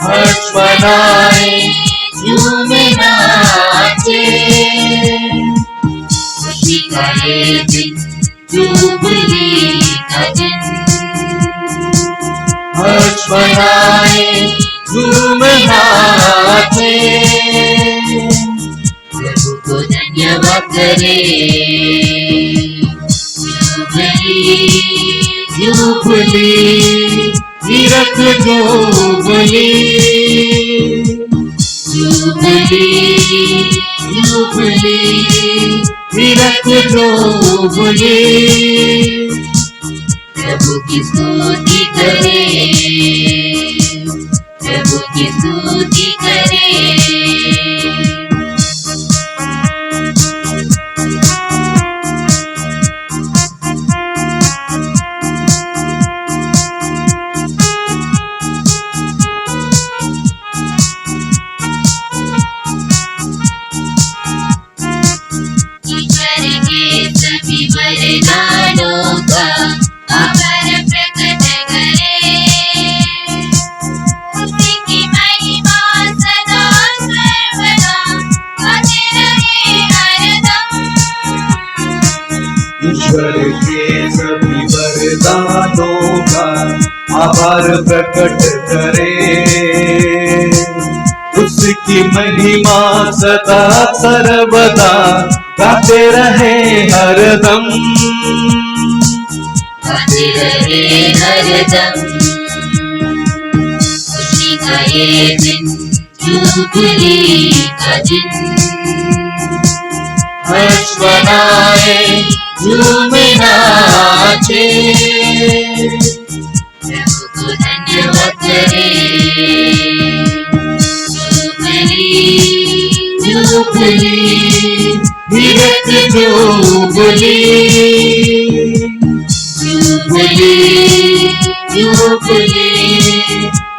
हर्ष मनाए झूम नाचे, खुशी का ये दिन जुबली का दिन। हर्ष मनाए झूम नाचे, प्रभु को धन्यवाद करे। जुबली तीरथ जुबली, जुबली जुबली तीरथ जुबली। प्रभु की स्तुति करे, प्रभु की स्तुति करे। वरदानों का आभार प्रकट करे, उसकी महिमा सदा सर्वदा गाते रहे हरदम। ईश्वर के सभी वरदानों का आभार प्रकट करे, उसकी महिमा सदा सर्वदा गाते रहे हरदम, गाते रहे हरदम। खुशी का ये दिन जुबली का दिन, हर्ष मनाए झूम नाचे, प्रभु को धन्यवाद करे। जुबली तीरथ जुबली, जुबली जुबली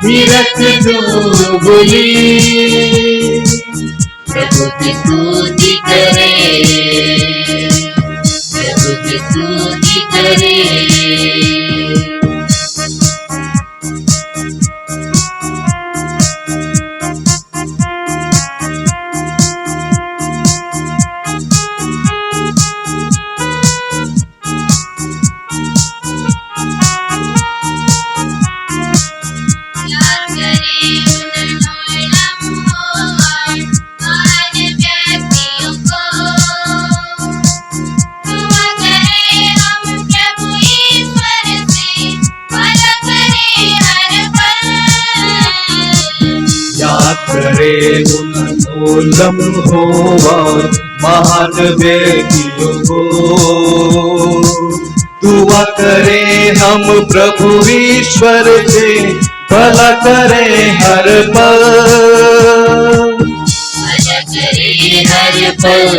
तीरथ जुबली। प्रभु की स्तुति करे, प्रभु की स्तुति करे। करे उन लम्हों महान व्यक्तियों को, दुआ करे हम प्रभु ईश्वर से, भला करे हर पल, भला करे हर पल।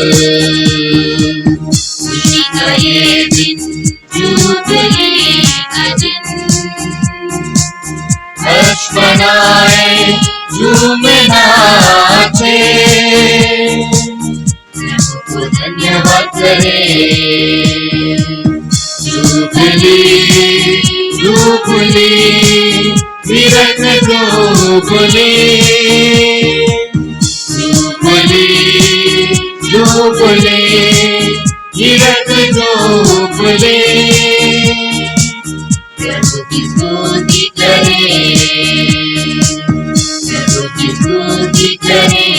खुशी का ये दिन जुबली का दिन, हर्ष मनाए झूम नाचे, प्रभु को धन्यवाद करे। जुबली जुबली तीरथ जुबली, जुबली जुबली तीरथ जुबली। प्रभु की स्तुति करे, प्रभु की स्तुति करे।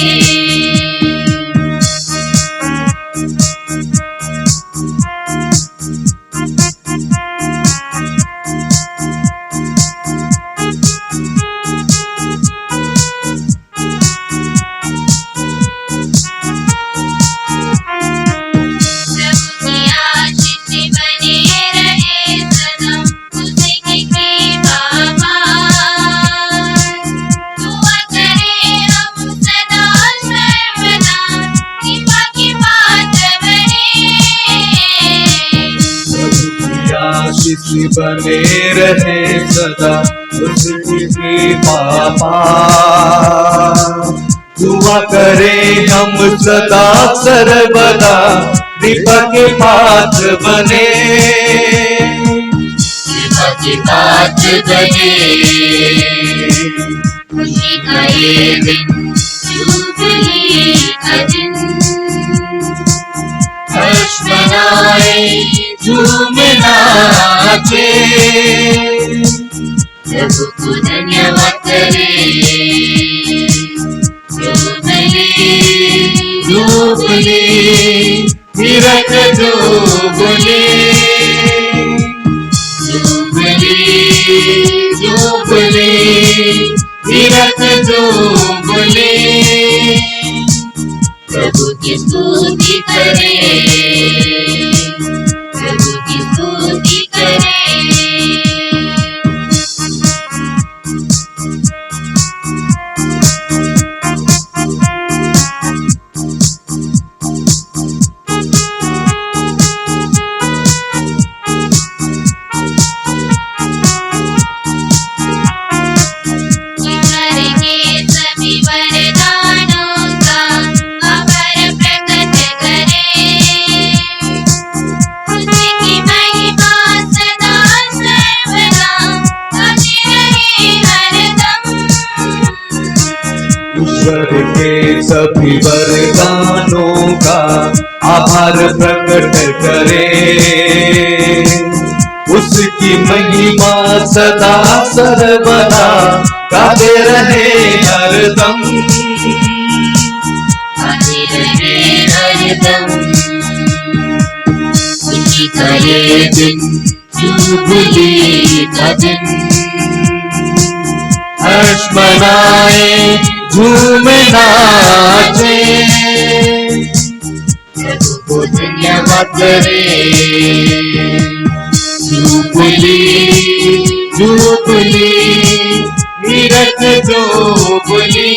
बने रहे सदा उसकी कृपा दुआ करे हम सदा सर्वदा कृपा के पात्र बने। की बात बने। खुशी का ये दिन, जुबली का दिन, हर्ष मनाए झूम नाचे, प्रभु को धन्यवाद करे। जुबली जुबली तीरथ जुबली, जुबली जुबली तीरथ जुबली, प्रभु की स्तुति करे, प्रभु की स्तुति करे। ईश्वर के सभी वरदानों का आभार प्रकट करे, उसकी महिमा सदा सर्वदा गाते रहे हरदम, गाते रहे हरदम। खुशी का ये दिन, जुबली का दिन, हर्ष मनाए झूम नाचे, प्रभु को धन्यवाद करे। जुबली जुबली तीरथ जुबली,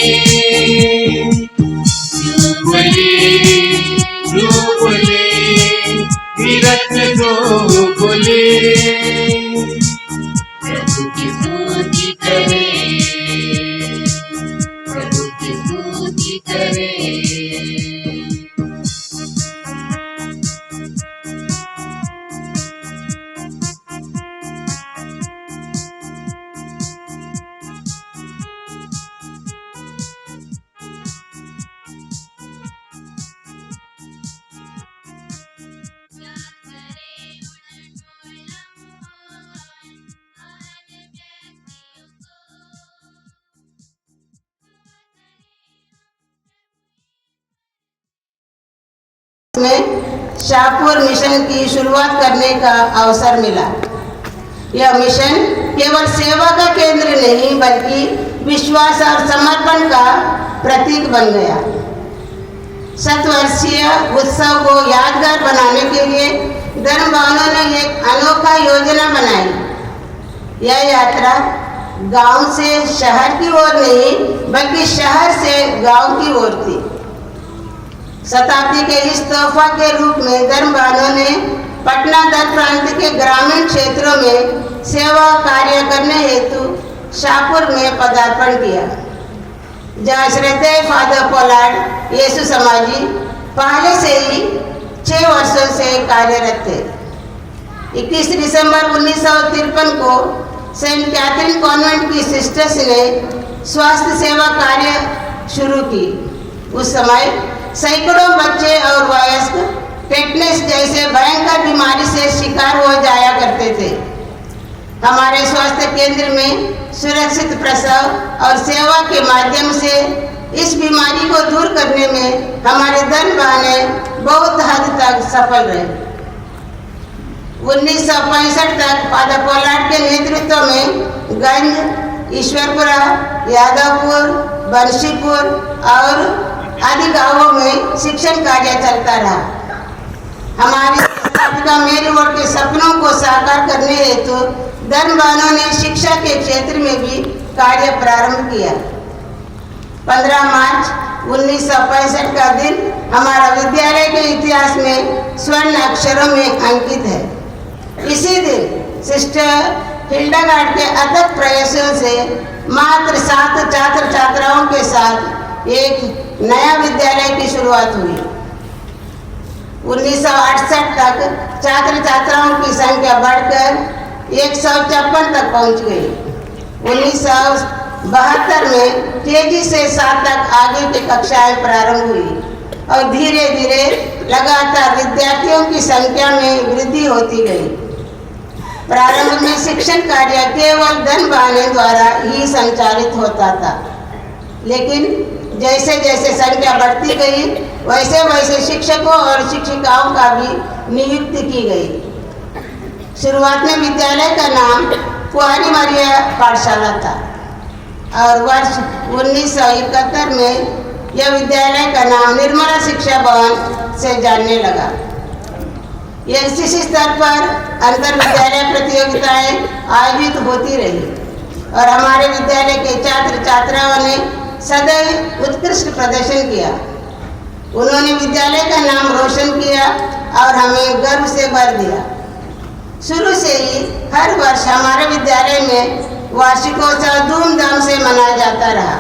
जुबली जुबली तीरथ जुबली, प्रभु की स्तुति करे, प्रभु की स्तुति करे। में शाहपुर मिशन की शुरुआत करने का अवसर मिला। यह मिशन केवल सेवा का केंद्र नहीं बल्कि विश्वास और समर्पण का प्रतीक बन गया। शतवर्षीय उत्सव को यादगार बनाने के लिए धर्म भवनों ने एक अनोखा योजना बनाई। यह यात्रा गांव से शहर की ओर नहीं बल्कि शहर से गांव की ओर थी। शताब्दी के इस तोहफा के रूप में धर्म भवनों ने पटना दर प्रांत के ग्रामीण क्षेत्रों में सेवा कार्य करने हेतु शाहपुर में पदार्पण किया, जहाँ श्रद्धेय फादर पोलार्ड यीशु समाजी पहले से ही 6 वर्षों से कार्यरत थे। 21 दिसंबर 1953 को सेंट कैथरीन कॉन्वेंट की सिस्टर्स ने स्वास्थ्य सेवा कार्य शुरू की। उस समय सैकड़ों बच्चे और वयस्क टेटनस जैसे भयंकर बीमारी से शिकार हो जाया करते थे। हमारे स्वास्थ्य केंद्र में सुरक्षित प्रसव और सेवा के माध्यम से इस बीमारी को दूर करने में हमारे धर्म बहनें बहुत हद तक सफल रहे। 1965 तक फादर पोलार्ड के नेतृत्व में गंज, ईश्वरपुरा, यादवपुर, बंशीपुर और आदि गांवों में शिक्षण कार्य चलता रहा। हमारी संस्था मेरी ओर के सपनों को साकार करने हेतु धर्म बहनों ने शिक्षा के क्षेत्र में भी कार्य प्रारंभ किया। 15 मार्च 1965 का दिन हमारा विद्यालय के इतिहास में स्वर्ण अक्षरों में अंकित है। इसी दिन सिस्टर हिल्डागार्ड के अथक प्रयासों से मात्र 7 छात्र छात्राओं के साथ एक नया विद्यालय की शुरुआत हुई। 1968 तक छात्र छात्राओं की संख्या बढ़कर 156 तक पहुंच गई। 1972 में तेजी से 7 तक आगे की कक्षाएं प्रारंभ हुई और धीरे धीरे लगातार विद्यार्थियों की संख्या में वृद्धि होती गई। प्रारंभ में शिक्षण कार्य केवल धन बहाने द्वारा ही संचालित होता था, लेकिन जैसे जैसे संख्या बढ़ती गई वैसे वैसे शिक्षकों और शिक्षिकाओं का भी नियुक्ति की गई। शुरुआत में विद्यालय का नाम कुआरी मारिया पाठशाला था और वर्ष 1971 में यह विद्यालय का नाम निर्मला शिक्षा भवन से जानने लगा। एनसीसी स्तर पर अंतर विद्यालय प्रतियोगिताएं आयोजित होती रही और हमारे विद्यालय के छात्र छात्राओं ने सदैव उत्कृष्ट प्रदर्शन किया। उन्होंने विद्यालय का नाम रोशन किया और हमें गर्व से भर दिया। शुरू से ही हर वर्ष हमारे विद्यालय में वार्षिकोत्सव धूमधाम से मनाया जाता रहा।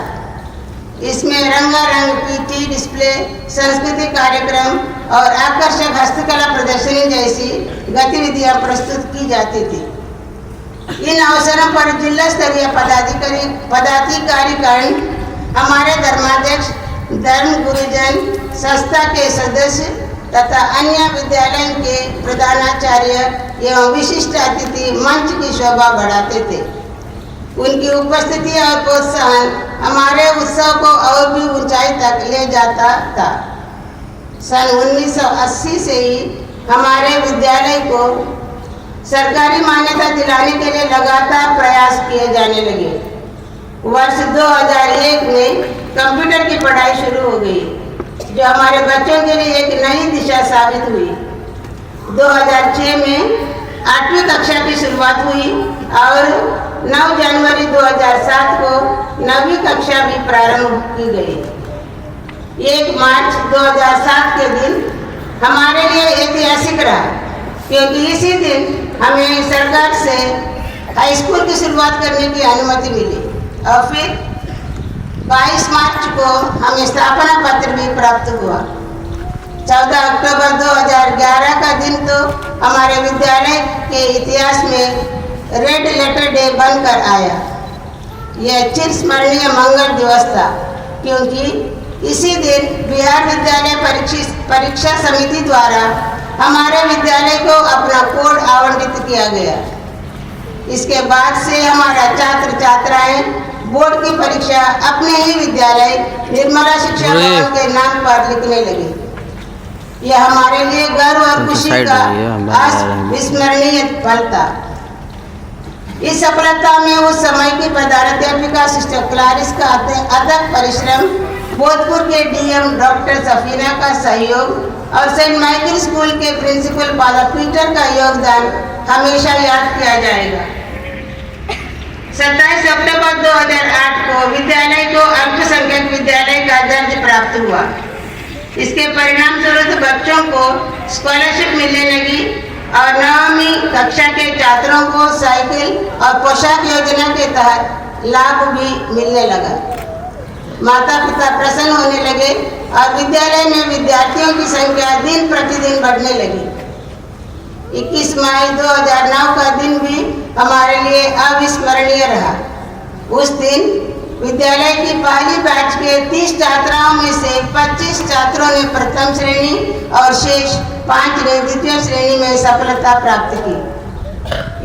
इसमें रंगारंग पीटी डिस्प्ले, सांस्कृतिक कार्यक्रम और आकर्षक हस्तकला प्रदर्शनी जैसी गतिविधियां प्रस्तुत की जाती थी। इन अवसरों पर जिला स्तरीय पदाधिकारीगण, हमारे धर्माध्यक्ष, धर्म गुरुजन, संस्था के सदस्य तथा अन्य विद्यालय के प्रधानाचार्य एवं विशिष्ट अतिथि मंच की शोभा बढ़ाते थे। उनकी उपस्थिति और प्रोत्साहन हमारे उत्सव को और भी ऊंचाई तक ले जाता था। सन 1980 से ही हमारे विद्यालय को सरकारी मान्यता दिलाने के लिए लगातार प्रयास किए जाने लगे। वर्ष 2001 में कंप्यूटर की पढ़ाई शुरू हो गई, जो हमारे बच्चों के लिए एक नई दिशा साबित हुई। 2006 में 8वीं कक्षा की शुरुआत हुई और 9 जनवरी 2007 को 9वीं कक्षा भी प्रारंभ की गई। 1 मार्च 2007 के दिन हमारे लिए ऐतिहासिक रहा, क्योंकि इसी दिन हमें सरकार से हाई स्कूल की शुरुआत करने की अनुमति मिली और फिर 22 मार्च को हमें स्थापना पत्र भी प्राप्त हुआ। 14 अक्टूबर 2011 का दिन तो हमारे विद्यालय के इतिहास में रेड लेटर डे बनकर आया। यह चिरस्मरणीय मंगल दिवस था, क्योंकि इसी दिन बिहार विद्यालय परीक्षा समिति द्वारा हमारे विद्यालय को अपना कोड आवंटित किया गया। इसके बाद से हमारा छात्र छात्राएं बोर्ड की परीक्षा अपने ही विद्यालय निर्मला शिक्षा भवन के नाम पर लिखने लगे। यह हमारे लिए गर्व और खुशी का अविस्मरणीय पल था। इस सफलता में उस समय की प्रधानाध्यापिका सिस्टर क्लारिस का अथक परिश्रम, भोजपुर के डीएम डॉक्टर सफीना का सहयोग और सेंट माइकल स्कूल के प्रिंसिपल फादर पीटर का योगदान हमेशा याद किया जाएगा। 27 अक्टूबर 2008 को विद्यालय को अल्पसंख्यक विद्यालय का दर्ज प्राप्त हुआ। इसके परिणाम स्वरूप बच्चों को स्कॉलरशिप मिलने लगी और 9वीं कक्षा के छात्रों को साइकिल और पोशाक योजना के तहत लाभ भी मिलने लगा। माता पिता प्रसन्न होने लगे और विद्यालय में विद्यार्थियों की संख्या दिन प्रतिदिन बढ़ने लगी। 21 मई 2009 का दिन भी हमारे लिए अविस्मरणीय रहा। उस दिन विद्यालय की पहली बैच के 30 छात्राओं में से 25 छात्रों ने प्रथम श्रेणी और शेष 5 ने द्वितीय श्रेणी में सफलता प्राप्त की।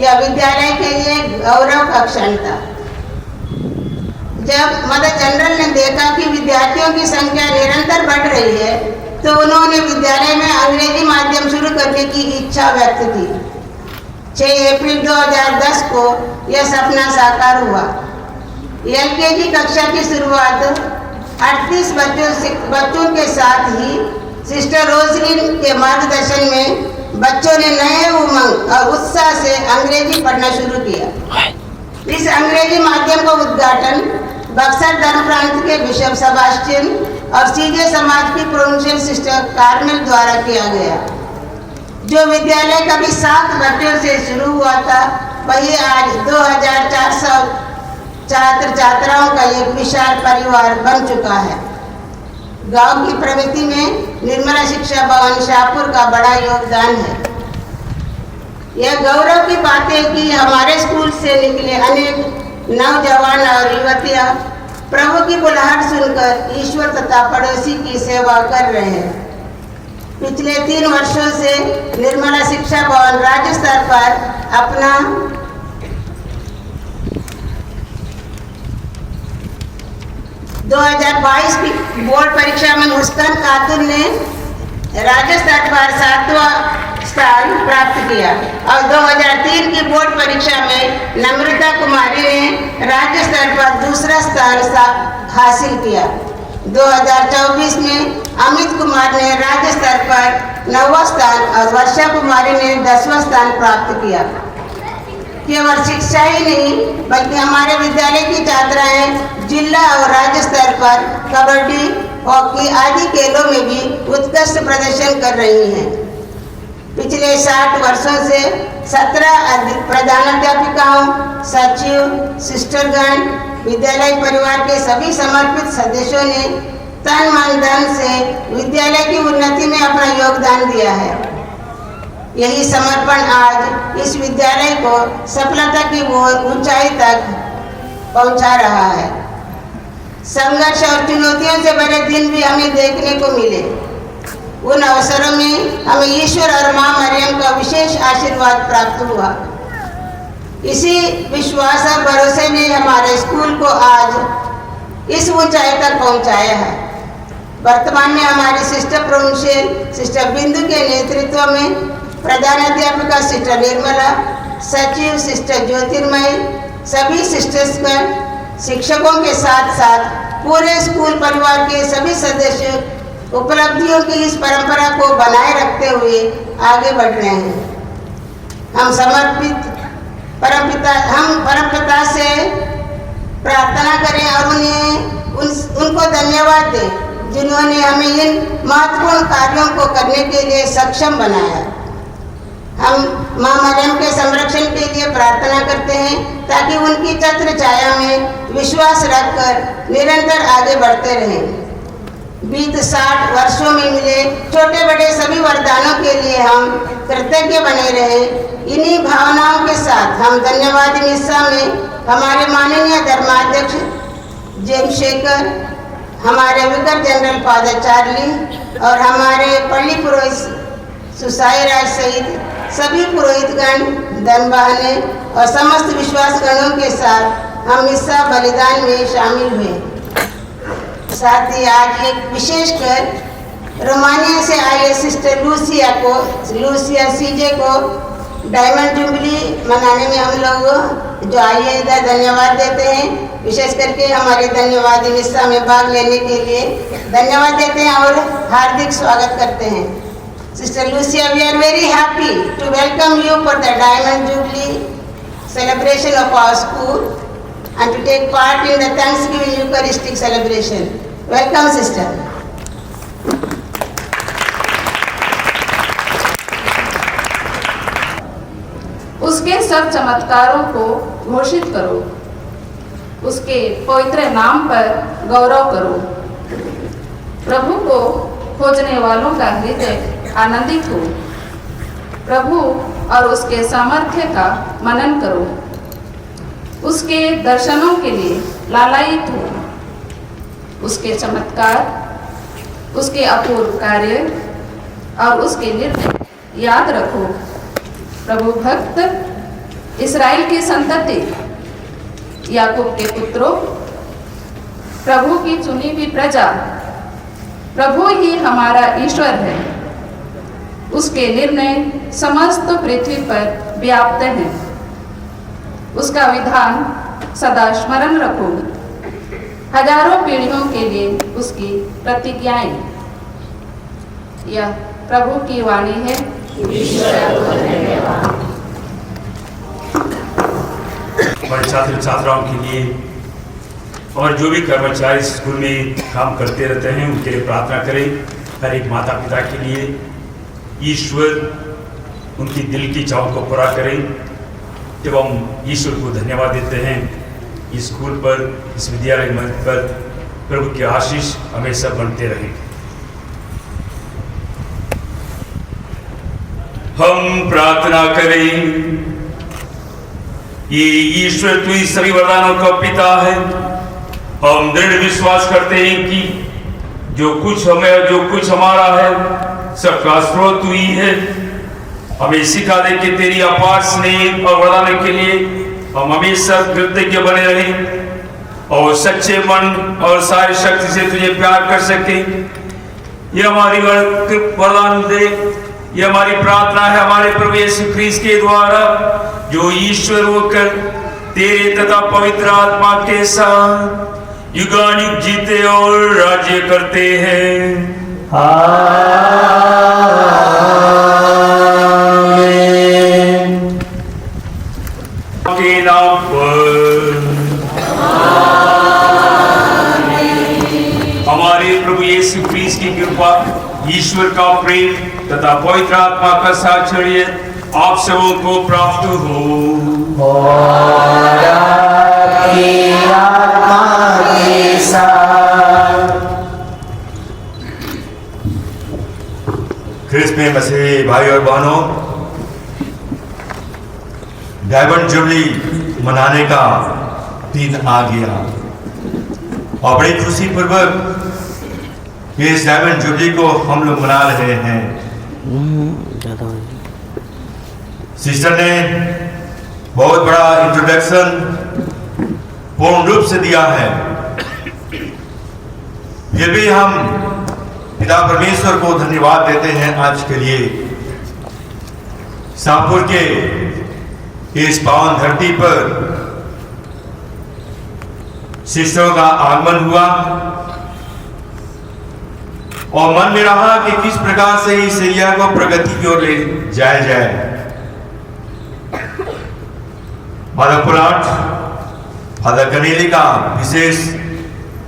यह विद्यालय के लिए गौरव का क्षण था। जब मदर जनरल ने देखा कि विद्यार्थियों की संख्या निरंतर बढ़ रही है, तो उन्होंने विद्यालय में अंग्रेजी माध्यम शुरू करने की इच्छा व्यक्त की। 6 अप्रैल 2010 को यह सपना साकार हुआ। एलकेजी कक्षा की शुरुआत 38 बच्चों के साथ ही सिस्टर रोजलिन के मार्गदर्शन में बच्चों ने नए उमंग और उत्साह से अंग्रेजी पढ़ना शुरू किया। इस अंग्रेजी माध्यम का उद्घाटन बक्सर धर्म प्रांत के बिशप सेबास्टियन और सीजे समाज की प्रोविंशियल सिस्टर कार्मेल द्वारा किया गया। जो विद्यालय कभी 7 बच्चों से शुरू हुआ था, वही आज 2400 छात्र छात्राओं का एक विशाल परिवार बन चुका है। गांव की प्रगति में निर्मला शिक्षा भवन शाहपुर का बड़ा योगदान है। यह गौरव की बात है कि हमारे स्कूल से निकले अनेक नौजवान और युवतियां प्रभु की बुलाहट सुनकर ईश्वर तथा पड़ोसी की सेवा कर रहे हैं। पिछले 3 वर्षों से निर्मला शिक्षा भवन राज्य स्तर पर अपना 2022 की बोर्ड परीक्षा में मुस्कान खातून ने राज्य स्तर पर 7वां स्थान प्राप्त किया और 2003 की बोर्ड परीक्षा में नम्रता कुमारी ने राज्य स्तर पर दूसरा स्थान हासिल किया। 2024 में अमित कुमार ने राज्य स्तर पर 9वां स्थान और वर्षा कुमारी ने 10वां स्थान प्राप्त किया। केवल शिक्षा ही नहीं बल्कि हमारे विद्यालय की छात्राएं जिला और राज्य स्तर पर कबड्डी, हॉकी आदि खेलों में भी उत्कृष्ट प्रदर्शन कर रही हैं। पिछले 60 वर्षों से 17 प्रधानाध्यापिकाओं, सचिव, सिस्टरगण, विद्यालय परिवार के सभी समर्पित सदस्यों ने तन मन धन से विद्यालय की उन्नति में अपना योगदान दिया है। यही समर्पण आज इस विद्यालय को सफलता की ऊंचाई तक पहुंचा रहा है। संघर्ष और चुनौतियों से भरे दिन भी हमें देखने को मिले। उन अवसरों में हमें ईश्वर और मां मरियम का विशेष आशीर्वाद प्राप्त हुआ। इसी विश्वास और भरोसे ने हमारे स्कूल को आज इस ऊंचाई तक पहुंचाया है। वर्तमान में हमारी सिस्टर प्रोविंशियल सिस्टर बिंदु के नेतृत्व में प्रधानाध्यापिका सिस्टर निर्मला, सचिव सिस्टर ज्योतिर्मयी, सभी सिस्टर्सगण, शिक्षकों के साथ साथ पूरे स्कूल परिवार के सभी सदस्य उपलब्धियों की इस परंपरा को बनाए रखते हुए आगे बढ़ रहे हैं। हम परमपिता से प्रार्थना करें और उनको धन्यवाद दें जिन्होंने हमें इन महत्वपूर्ण कार्यों को करने के लिए सक्षम बनाया। हम मां मरियम के संरक्षण के लिए प्रार्थना करते हैं ताकि उनकी छत्र छाया में विश्वास रखकर निरंतर आगे बढ़ते रहें। बीत 60 वर्षों में मिले छोटे बड़े सभी वरदानों के लिए हम कृतज्ञ बने रहे। इन्हीं भावनाओं के साथ हम धन्यवाद मिस्सा में हमारे माननीय धर्माध्यक्ष जेम्स शेखर, हमारे विकार जनरल फादर चार्ली और हमारे पल्ली पुरोहित सुसाई राज सहित सभी पुरोहितगण, धनवाहने और समस्त विश्वासगणों के साथ हम मिस्सा बलिदान में शामिल हुए। साथ ही आज एक विशेषकर रोमानिया से आए सिस्टर लूसिया सीजे को डायमंड जुबली मनाने में हम लोग जो आइए इधर धन्यवाद देते हैं। विशेष करके हमारे धन्यवाद मिस्सा में भाग लेने के लिए धन्यवाद देते हैं और हार्दिक स्वागत करते हैं। Sister Lucia, we are very happy to welcome you for the Diamond Jubilee celebration of our school and to take part in the Thanksgiving Eucharistic celebration. Welcome, sister. उसके सब चमत्कारों को घोषित करो, उसके पवित्र नाम पर गौरव करो। प्रभु को खोजने वालों का हृदय आनंदित हो। प्रभु और उसके सामर्थ्य का मनन करो, उसके दर्शनों के लिए लालायित हो। उसके चमत्कार, उसके अपूर्व कार्य और उसके निर्णय याद रखो। प्रभु भक्त, इस्राएल की संतति, याकूब के पुत्रों, प्रभु की चुनी हुई प्रजा, प्रभु ही हमारा ईश्वर है। उसके निर्णय समस्त पृथ्वी पर व्याप्त हैं। उसका विधान सदा स्मरण रखो। हजारों पीढ़ियों के लिए उसकी प्रतिज्ञाएं। यह प्रभु की वाणी है। हमारे छात्र छात्राओं के लिए और जो भी कर्मचारी स्कूल में काम करते रहते हैं उनके लिए प्रार्थना करें। हर एक माता पिता के लिए ईश्वर उनकी दिल की चाहों को पूरा करें। जब हम ईश्वर को धन्यवाद देते हैं इस स्कूल पर, इस विद्यालय मंच पर, प्रभु की आशीष हमेशा बनते रहे। हम प्रार्थना करें। ये ईश्वर तू ही सभी वरदानों का पिता है। हम दृढ़ विश्वास करते हैं कि जो कुछ हमें जो कुछ हमारा है सबका स्रोत तू ही है। हमें सिखा दे कि तेरी अपार स्नेह और वरदान के लिए हम हमेशा कृतज्ञ बने रहें और सच्चे मन और सारी शक्ति से तुझे प्यार कर सके। ये हमारी वरदान दे। ये हमारी प्रार्थना है हमारे प्रभु यीशु ख्रीस्त के द्वारा, जो ईश्वर होकर तेरे तथा पवित्र आत्मा के साथ युगानुग जीते और राज्य करते हैं। के नाम पर हमारे प्रभु यीशु ख्रीस्त की कृपा, ईश्वर का प्रेम तथा पवित्र आत्मा का साक्षर्य आप सबों को प्राप्त हो। और आपकी आत्मा के साथ। ख्रिस्त में मसीह भाई और बहनों, डायमंड जुबली मनाने का दिन आ गया और बड़ी खुशी पूर्वक इस डायमंड जुबली को हम लोग मना रहे हैं। सिस्टर ने बहुत बड़ा इंट्रोडक्शन पूर्ण रूप से दिया है, फिर भी हम पिता परमेश्वर को धन्यवाद देते हैं आज के लिए। शाहपुर के इस पावन धरती पर सिस्टरों का आगमन हुआ और मन में रहा कि किस प्रकार से इस एरिया को प्रगति की ओर ले जाया जाए। फादर पुलाट, फादर कनेली का विशेष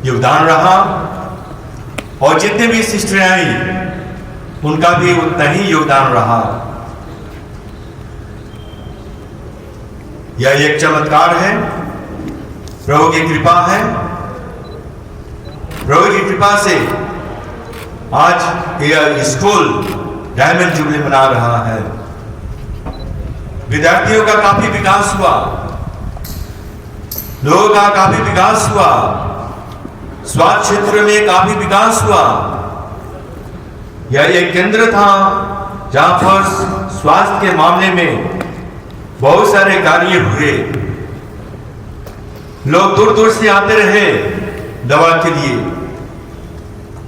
योगदान रहा और जितने भी सिस्टरें आई उनका भी उतना ही योगदान रहा। यह एक चमत्कार है, प्रभु की कृपा है। प्रभु की कृपा से आज यह स्कूल डायमंड जुबली मना रहा है। विद्यार्थियों का काफी विकास हुआ, लोगों का काफी विकास हुआ, स्वास्थ्य क्षेत्र में काफी विकास हुआ। यह एक केंद्र था जहां पर स्वास्थ्य के मामले में बहुत सारे कार्य हुए। लोग दूर दूर से आते रहे दवा के लिए,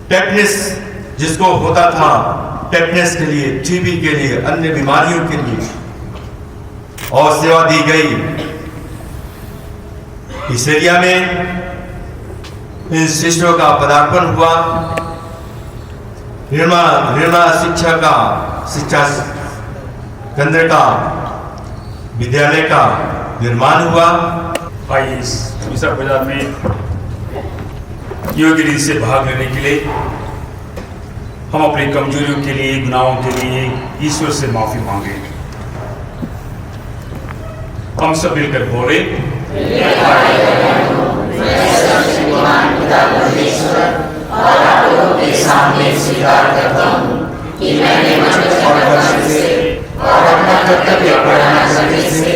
टेटनस जिसको होता था, टेटनस के लिए, टीबी के लिए, अन्य बीमारियों के लिए, और सेवा दी गई। इस एरिया में इन सिस्टरों का पदार्पण हुआ। निर्मला शिक्षा केंद्र का, विद्यालय का निर्माण हुआ। आइए इस विशाल बाजार में योग्य रीति से भाग लेने के लिए हम अपनी कमजोरियों के लिए, गुनाहों के लिए ईश्वर से माफी मांगे। हम सब मिलकर बोले, और आप लोगों के सामने स्वीकार करता हूँ कि मैंने मन और वचन से और अपना कर्तव्य बढ़ाना करने से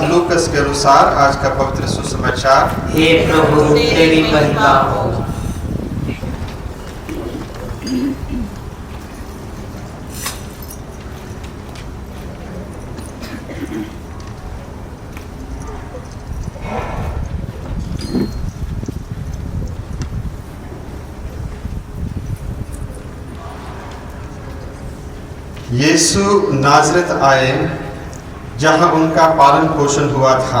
लूकस के अनुसार आज का पवित्र सुसमाचार। हे प्रभु तेरी महिमा हो। यीशु नाजरत आए जहां उनका पालन पोषण हुआ था।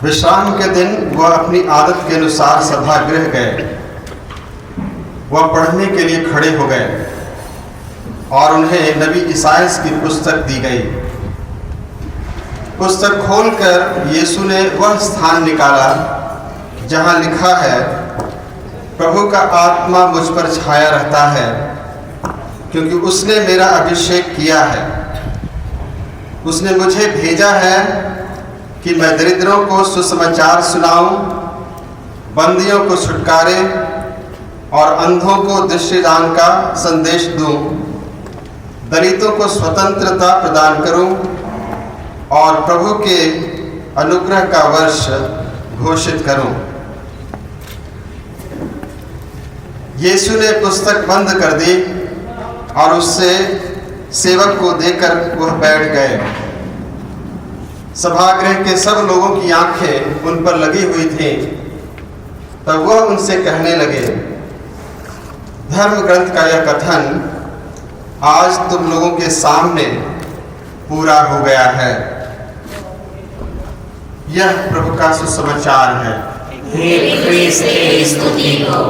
विश्राम के दिन वह अपनी आदत के अनुसार सभागृह गए। वह पढ़ने के लिए खड़े हो गए और उन्हें नबी इसायास की पुस्तक दी गई। पुस्तक खोलकर यीशु ने वह स्थान निकाला जहां लिखा है, प्रभु का आत्मा मुझ पर छाया रहता है, क्योंकि उसने मेरा अभिषेक किया है। उसने मुझे भेजा है कि मैं दरिद्रों को सुसमाचार सुनाऊं, बंदियों को छुटकारे और अंधों को दृष्टिदान का संदेश दूं, दलितों को स्वतंत्रता प्रदान करूं और प्रभु के अनुग्रह का वर्ष घोषित करूं। यीशु ने पुस्तक बंद कर दी और उससे सेवक को देकर वह बैठ गए। सभागृह के सब लोगों की आंखें उन पर लगी हुई थी। तब वह उनसे कहने लगे, धर्म ग्रंथ का यह कथन आज तुम लोगों के सामने पूरा हो गया है। यह प्रभु का सुसमाचार है। हे क्रिस्त तेरी स्तुति हो।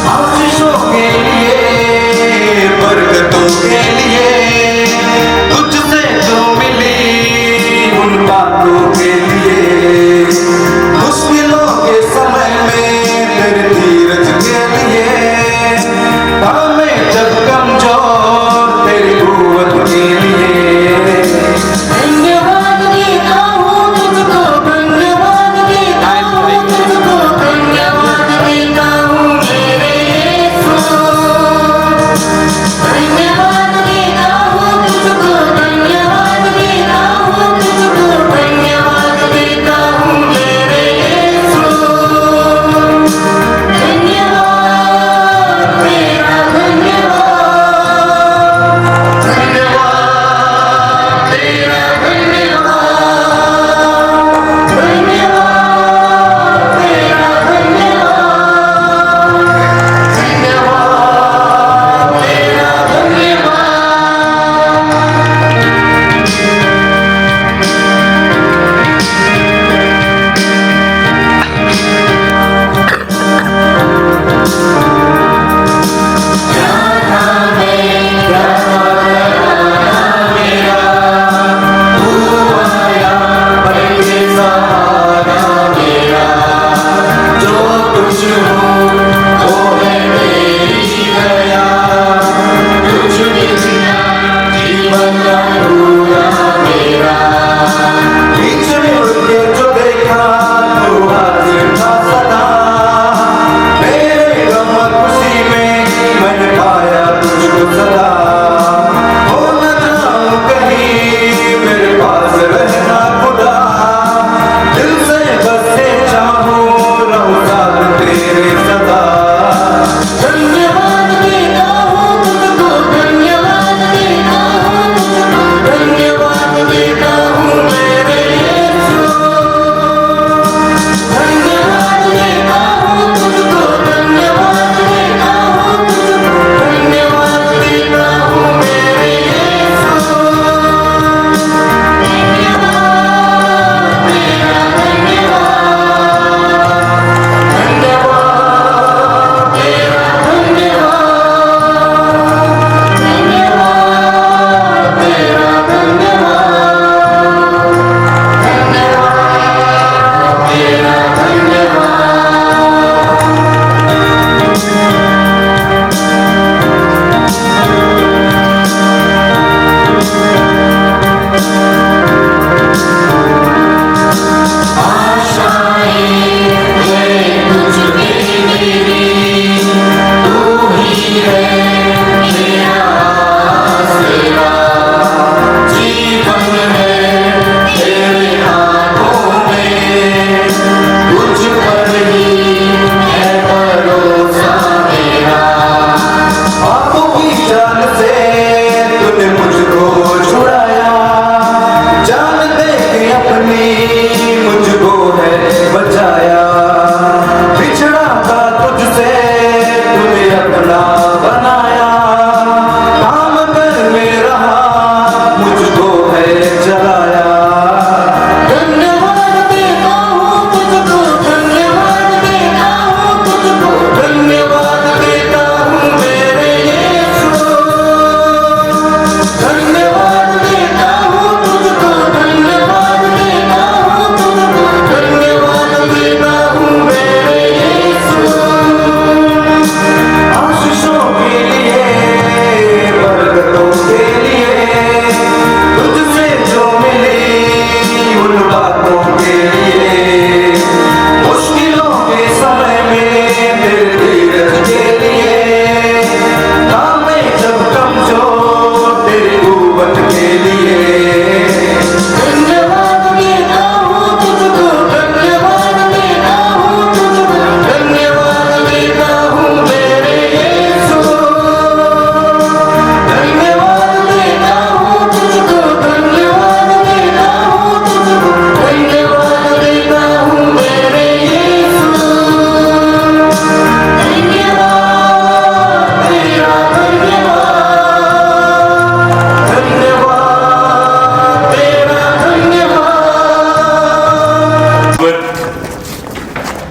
आशीषों के लिए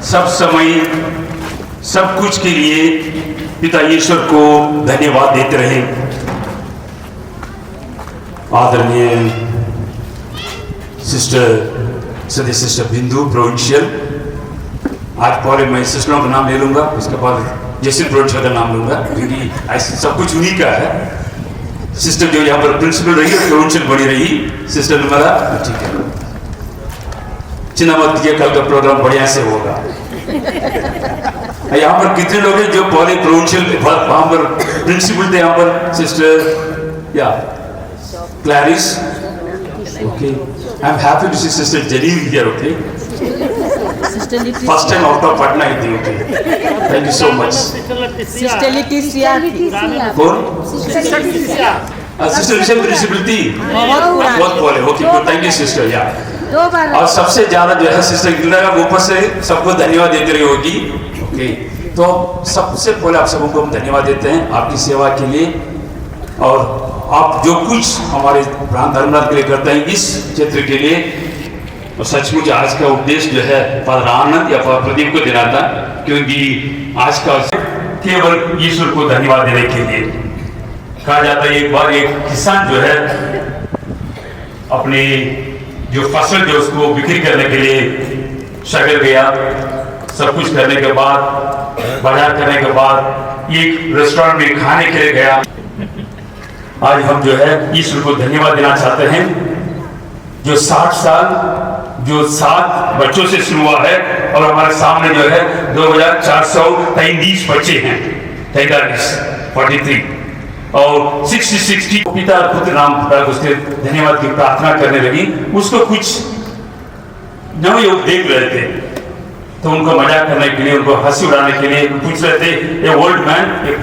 सब समय सब कुछ के लिए पिता ईश्वर को धन्यवाद देते रहे। आदरणीय सिस्टर बिंदु प्रोविंशियल, आज पहले मैं सिस्टरों का नाम ले लूंगा, उसके बाद जैसिन प्रोविंशियल का नाम लूंगा, क्योंकि ऐसे सब कुछ उन्हीं का है। सिस्टर जो यहाँ पर प्रिंसिपल रही है, प्रोविंशियल बनी रही, सिस्टर निर्मला, ठीक है। चिन्ह मत दीजिए, कल का प्रोग्राम बढ़िया से होगा। यहाँ पर कितने लोग हैं जो पहले प्रोविंशियल वहां पर प्रिंसिपल थे? यहाँ पर सिस्टर या Clarice, okay, I am happy to see sister Jalil here, okay, first time out of Patna ही थी, okay, thank you so much. Sister Letitia थी। कौन? सिस्टर विषय प्रिंसिपल थी, बहुत पहले, ओके, थैंक यू सिस्टर। या और सबसे ज्यादा जो है सिस्टर गिल्डा का ऊपर से सबको धन्यवाद देते रही होगी, ओके। तो सबसे पहले आप सबको हम धन्यवाद देते हैं आपकी सेवा के लिए, और आप जो कुछ हमारे प्राण धर्मराज के लिए करते हैं इस क्षेत्र के लिए। और सचमुच आज का उपदेश जो है फादर आनंद या फादर प्रदीप को देना था, क्योंकि आज का केवल ईश्वर को धन्यवाद देने के लिए कहा जाता है। एक बार एक किसान जो है अपने जो फसल जो उसको बिक्री करने के लिए शहर गया, सब कुछ करने के बाद, बाजार करने के बाद एक रेस्टोरेंट में खाने के लिए गया। आज हम जो है ईश्वर को धन्यवाद देना चाहते हैं, जो 60 साल जो 7 बच्चों से शुरू हुआ है, और हमारे सामने जो है 2433 बच्चे हैं, 43 और 60 पिता पुत्र नाम उसके धन्यवाद की प्रार्थना करने लगी। उसको कुछ नवे लोग देख रहे थे, तो उनको मजाक करने के लिए, उनको हंसी उड़ाने के लिए पूछ रहे थे, ए ओल्ड मैन, एक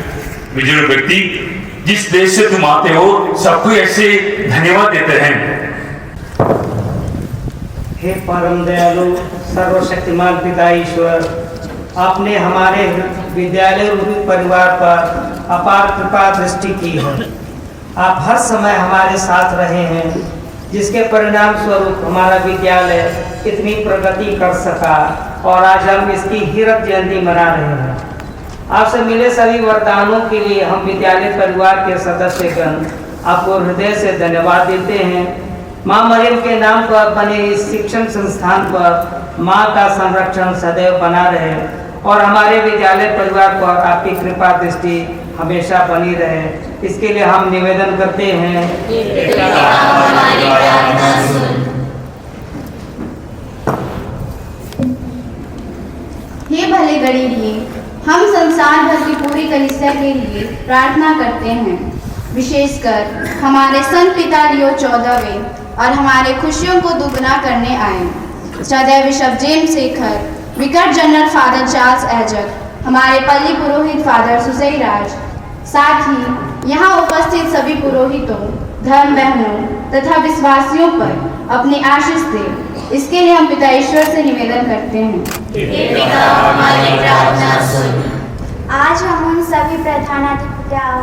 बुजुर्ग व्यक्ति, जिस देश से तुम आते हो सबको ऐसे धन्यवाद देते हैं। हे परम दयालु सर्वशक्तिमान पिता ईश्वर, आपने हमारे विद्यालय परिवार पर अपार कृपा दृष्टि की है। आप हर समय हमारे साथ रहे हैं, जिसके परिणाम स्वरूप हमारा विद्यालय इतनी प्रगति कर सका, और आज हम इसकी हीरक जयंती मना रहे हैं। आपसे मिले सभी वरदानों के लिए हम विद्यालय परिवार के सदस्यगण आपको हृदय से धन्यवाद देते हैं। माँ मरियम के नाम पर बने इस शिक्षण संस्थान पर माँ का संरक्षण सदैव बना रहे, और हमारे विद्यालय परिवार पर आपकी कृपा दृष्टि हमेशा बनी रहे। इसके लिए हम निवेदन करते हैं। हे भले गणित, हम संसार भर की पूरी कलीसिया के लिए प्रार्थना करते हैं, विशेषकर हमारे संत पिता लियो 14वें और हमारे खुशियों को दुगना करने आए सदैव बिशप जेम्स शेखर, विकार जनरल फादर चार्ल्स एजक, हमारे पल्ली पुरोहित फादर सुसई राज, साथ ही यहाँ उपस्थित सभी पुरोहितों, धर्म बहनों तथा विश्वासियों पर अपनी आशीष दे। इसके लिए हम पिता ईश्वर से निवेदन करते हैं। आज हम उन सभी प्रधानाधिपतियों,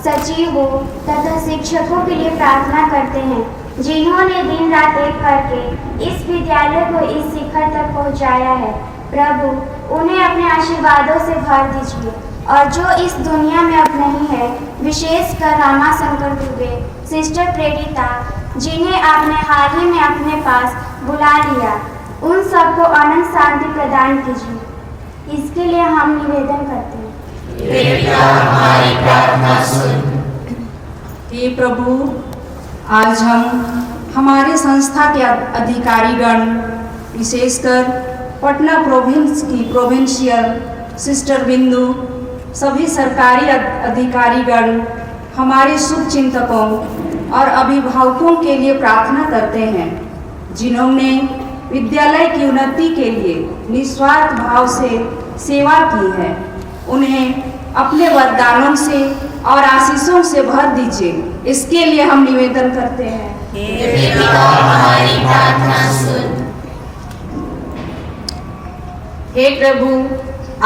सचिवों तथा शिक्षकों के लिए प्रार्थना करते हैं, जिन्होंने दिन रात एक करके इस विद्यालय को इस शिखर तक पहुंचाया है। प्रभु उन्हें अपने आशीर्वादों से भर दीजिए, और जो इस दुनिया में अब नहीं है, विशेषकर रामा शंकर दुबे, सिस्टर प्रेरिता, जिन्हें आपने हाल ही में अपने पास बुला लिया, उन सबको अनंत शांति प्रदान कीजिए। इसके लिए हम निवेदन करते हैं। हमारी प्रार्थना सुन। हे प्रभु, आज हम हमारे संस्था के अधिकारीगण, विशेषकर पटना प्रोविंस की प्रोविंशियल सिस्टर बिंदु, सभी सरकारी अधिकारीगण, हमारे शुभ चिंतकों और अभिभावकों के लिए प्रार्थना करते हैं, जिन्होंने विद्यालय की उन्नति के लिए निस्वार्थ भाव से सेवा की है। उन्हें अपने वरदानों से और आशीषों से भर दीजिए। इसके लिए हम निवेदन करते हैं। हमारी प्रार्थना सुन। हे प्रभु,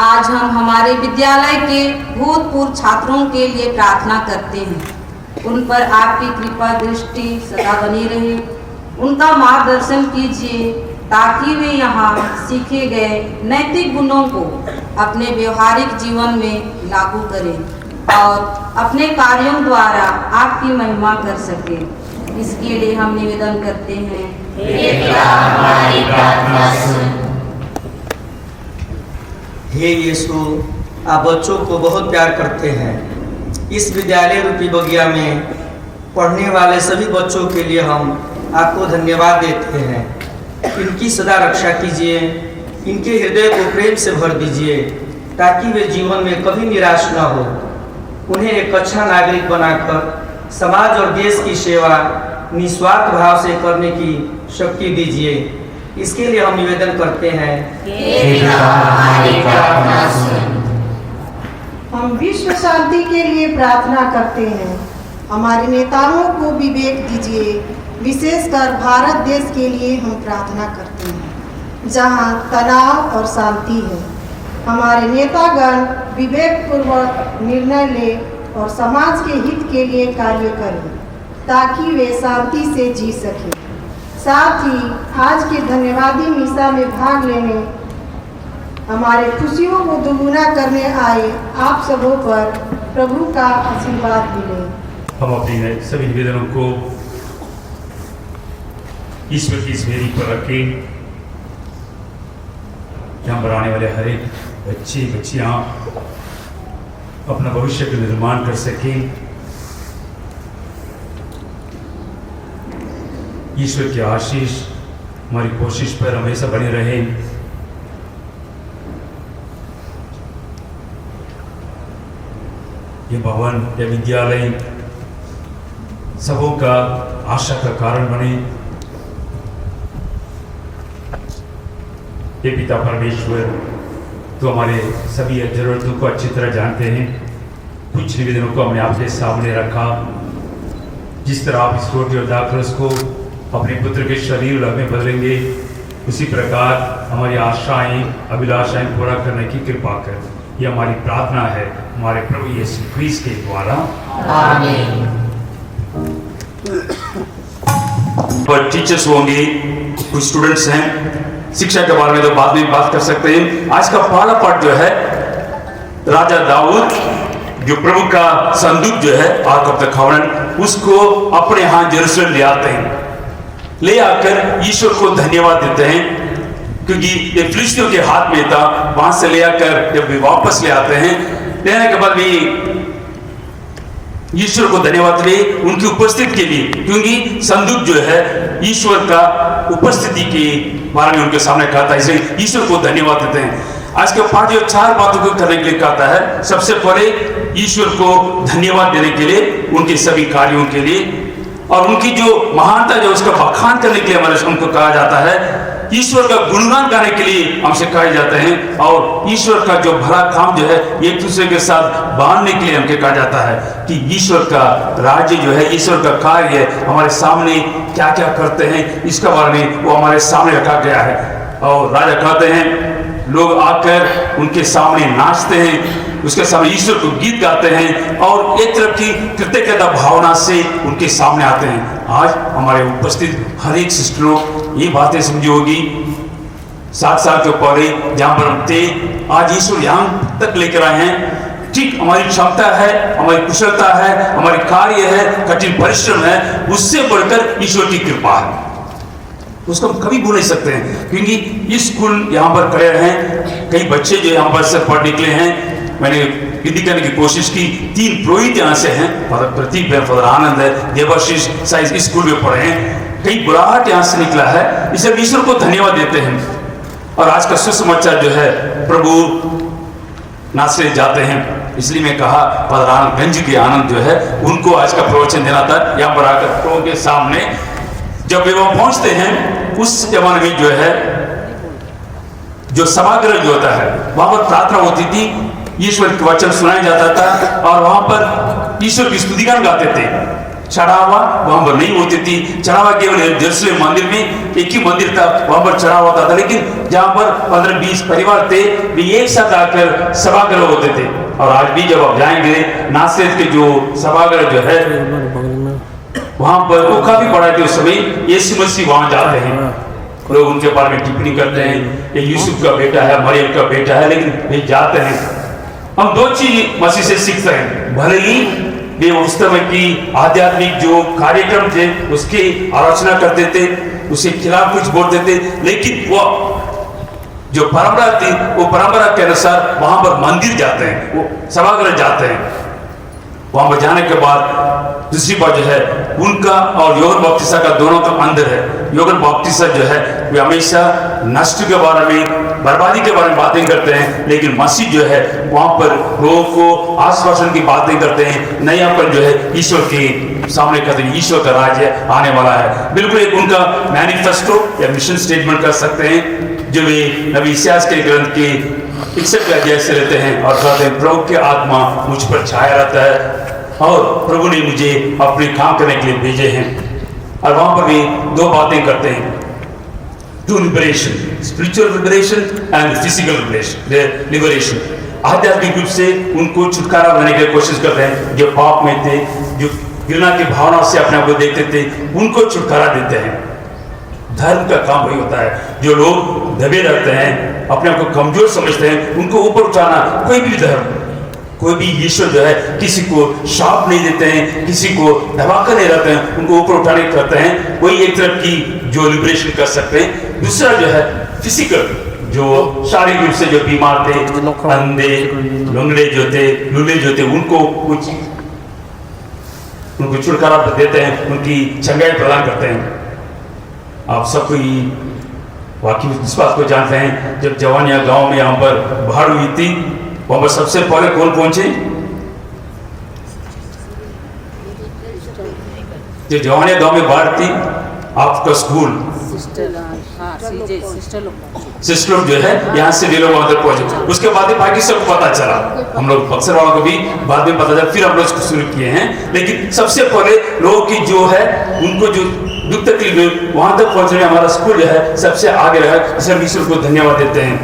आज हम हमारे विद्यालय के भूतपूर्व छात्रों के लिए प्रार्थना करते हैं। उन पर आपकी कृपा दृष्टि सदा बनी रहे, उनका मार्गदर्शन कीजिए ताकि वे यहाँ सीखे गए नैतिक गुणों को अपने व्यवहारिक जीवन में लागू करें और अपने कार्यों द्वारा आपकी महिमा कर सके। इसके लिए हम निवेदन करते हैं, हे पिता हमारी प्रार्थना सुन। हे यीशु, आप बच्चों को बहुत प्यार करते हैं। इस विद्यालय रूपी बगिया में पढ़ने वाले सभी बच्चों के लिए हम आपको धन्यवाद देते हैं। इनकी सदा रक्षा कीजिए, इनके हृदय को प्रेम से भर दीजिए ताकि वे जीवन में कभी निराश न हो। उन्हें एक अच्छा नागरिक बनाकर समाज और देश की सेवा निस्वार्थ भाव से करने की शक्ति दीजिए। इसके लिए हम निवेदन करते हैं, हे पिता हमारी प्रार्थना सुन। हम विश्व शांति के लिए प्रार्थना करते हैं। हमारे नेताओं को विवेक दीजिए। विशेषकर भारत देश के लिए हम प्रार्थना करते हैं जहां तनाव और शांति है। हमारे नेतागण विवेकपूर्वक निर्णय ले और समाज के हित के लिए कार्य करें ताकि वे शांति से जी सकें। साथ ही आज के धन्यवादी मिसा में भाग लेने हमारे खुशियों को दुगुना करने आए आप सबों पर प्रभु का आशीर्वाद मिले। हम अपने सभी निवेदनों को ईश्वर की इस मेरी पर रखें। यहाँ पर आने वाले हर एक बच्चे बच्चियाँ अपना भविष्य का निर्माण कर सकें। ईश्वर की आशीष हमारी कोशिश पर हमेशा बने रहे। ये भवन या विद्यालय सबों का आशा का कारण बने। हे पिता परमेश्वर, तो हमारे सभी जरूरतों को अच्छी तरह जानते हैं। कुछ निवेदनों को हमने आपके सामने रखा। जिस तरह आप इस रोटी और दाखरस को अपने पुत्र के शरीर में बदलेंगे, उसी प्रकार हमारी आशाएं अभिलाषाएं पूरा करने की कृपा कर। ये हमारी प्रार्थना है हमारे प्रभु यीशु ख्रीस्त के द्वारा, आमीन। पर टीचर्स होंगे, कुछ स्टूडेंट्स हैं। शिक्षा के बारे में तो बाद में बात कर सकते हैं। आज का पहला पाठ जो है, राजा दाऊद जो प्रभु का संदूक जो है आर्क ऑफ द कॉवेनेंट, उसको अपने यहाँ यरूशलेम ले आते हैं। ले आकर ईश्वर को धन्यवाद देते हैं क्योंकि ये फिलिस्तियों के हाथ में था। वहां से ले आकर जब भी वापस ले आते हैं, लेने के बाद भी ईश्वर को धन्यवाद दे उनकी उपस्थिति के लिए, क्योंकि संदूक जो है ईश्वर का उपस्थिति के बारे में उनके सामने कहा था, इसलिए ईश्वर को धन्यवाद देते हैं। आज के पाठ जो 4 बातों को करने के लिए कहता है। सबसे पहले ईश्वर को धन्यवाद देने के लिए, उनके सभी कार्यों के लिए, और उनकी जो महानता जो उसका बखान करने के लिए हमारे हमको कहा जाता है। ईश्वर का गुणगान गाने के लिए हमसे कहे जाते हैं, और ईश्वर का जो भला काम जो है एक दूसरे के साथ बांधने के लिए हमको कहा जाता है कि ईश्वर का राज्य जो है, ईश्वर का कार्य है, हमारे सामने क्या क्या करते हैं इसका बारे में वो हमारे सामने रखा गया है। और राजा कहते हैं, लोग आकर उनके सामने नाचते हैं, उसके सामने ईश्वर को गीत गाते हैं और एक तरह की कृतज्ञता भावना से उनके सामने आते हैं। आज हमारे उपस्थित हर एक सिस्टरों ये बातें समझी होगी। 7 साल के पहले जहाँ पर हम थे, आज ईश्वर यहाँ तक लेकर आए हैं। ठीक हमारी क्षमता है, हमारी कुशलता है, हमारी कार्य है, कठिन परिश्रम है, उससे बढ़कर ईश्वर की कृपा है। उसको हम कभी भूल नहीं सकते हैं, क्योंकि ये स्कूल यहाँ पर खड़े हैं। कई बच्चे जो यहाँ पर से पढ़ निकले हैं। मैंने गिनती करने की कोशिश की, 3 पुरोहित यहाँ से हैं, फादर प्रतीक है, फादर आनंद है, देवाशीष साइंस स्कूल में पढ़े हैं। कई बुलाहट यहाँ से निकला है। इसे ईश्वर को धन्यवाद देते हैं। और आज का सुसमाचार जो है, प्रभु नासरे जाते हैं, इसलिए मैं कहा फादर आनंद के आनंद जो है उनको आज का प्रवचन देना था यहाँ पर आकर प्रभु के सामने। जब वे वहां पहुंचते हैं, उस जमाने में जो है जो सभागृह जो होता है वहां पर प्रार्थना होती थी, ईश्वर के वचन सुनाया जाता था और वहां पर ईश्वर की स्तुतिगान गाते थे। चढ़ावा वहां पर नहीं होती थी। चढ़ावा केवल यरूशलेम मंदिर में एक ही मंदिर था, वहां पर चढ़ावा होता था। लेकिन जहां पर 15-20 परिवार थे, वे एक साथ आकर सभागृह होते थे। और आज भी जब आप जाएंगे नासरत के जो सभागृह जो है वहां पर वो काफी बड़ा थे। उस समय यीशु मसीह वहां जाते हैं। लोग उनके बारे में टिप्पणी करते हैं, ये यूसुफ का बेटा है, मरियम का बेटा है, लेकिन वे जाते हैं। हम दो चीज मसीह से सीखते हैं, भले ही वे उस समय की आध्यात्मिक जो कार्यक्रम थे उसकी आलोचना करते थे, उसके खिलाफ कुछ बोलते थे, लेकिन वो जो परंपरा थी वो परंपरा के अनुसार वहां पर मंदिर जाते हैं, वो सभागृह जाते हैं। वहां पर जाने के बाद दूसरी बात जो है उनका और योहन बपतिस्मा का दोनों का अंदर है। योहन बपतिस्मा जो है वे हमेशा नष्ट के बारे में, बर्बादी के बारे में बातें करते हैं, लेकिन मसीह जो है वहां पर लोगों को आश्वासन की बातें करते हैं, नयापन जो है ईश्वर के सामने करते हैं, ईश्वर का राज्य आने वाला है। बिल्कुल एक उनका मैनिफेस्टो या मिशन स्टेटमेंट कर सकते हैं, जो वे नबी इस्यास के ग्रंथ के 61 अध्याय से लेते हैं और कहते हैं, प्रभु की आत्मा मुझ पर छाया रहता है और प्रभु ने मुझे अपने काम करने के लिए भेजे हैं। और वहां पर भी दो बातें करते हैं, two liberation, spiritual liberation and physical liberation. आध्यात्मिक रूप से उनको छुटकारा देने की कोशिश करते हैं, जो पाप में थे, जो घृणा की भावना से अपने आप को देखते थे, उनको छुटकारा देते हैं। धर्म का काम वही होता है, जो लोग दबे रहते हैं, अपने आप को कमजोर समझते हैं, उनको ऊपर उठाना। कोई भी धर्म, कोई भी ईश्वर जो है किसी को शाप नहीं देते हैं, किसी को दबाकर नहीं रहते हैं, उनको ऊपर उठाने करते हैं। वही एक तरफ की जो लिबरेशन कर सकते हैं। दूसरा जो है फिजिकल, जो शारीरिक रूप से जो बीमार थे, अंधे, लंगड़े जो थे, लूले जो थे, उनको छुटकारा देते हैं, उनकी चंगाई प्रदान करते हैं। आप सब कोई वाकई इस बात को जानते हैं, जब जवानिया गांव में यहाँ पर बाढ़ हुई थी, वहां पर सबसे पहले कौन पहुंचे? जो जवानिया गांव में बाढ़ थी, आपका स्कूल सिस्टर लोग जो है यहाँ से वे लोग वहां तक पहुंचे। उसके बाद ही बाकी सबको पता चला, हम लोग बक्सर वालों को भी बाद में पता चला, फिर हम लोग इसको शुरू किए हैं। लेकिन सबसे पहले लोगों की जो है उनको जो दुख तकलीफ वहां तक पहुंचने में हमारा स्कूल जो है सबसे आगे रहा, इसे हम ईश्वर को धन्यवाद देते हैं।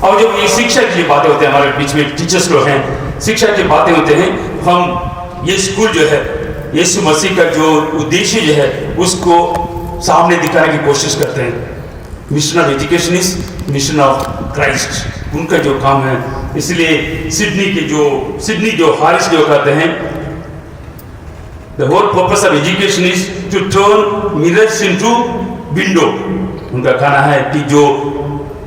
और जब ये शिक्षा की बातें होते हैं, हमारे बीच में टीचर्स लोग हैं, शिक्षा की बातें होते हैं, हम ये स्कूल जो है यीशु मसीह का जो उद्देश्य जो है उसको सामने दिखाने की कोशिश करते हैं। Mission of education is mission of Christ, उनका जो काम है। इसलिए सिडनी जो हारिस जो कहते हैं, the whole purpose of education is to turn mirrors into window. उनका कहना है कि जो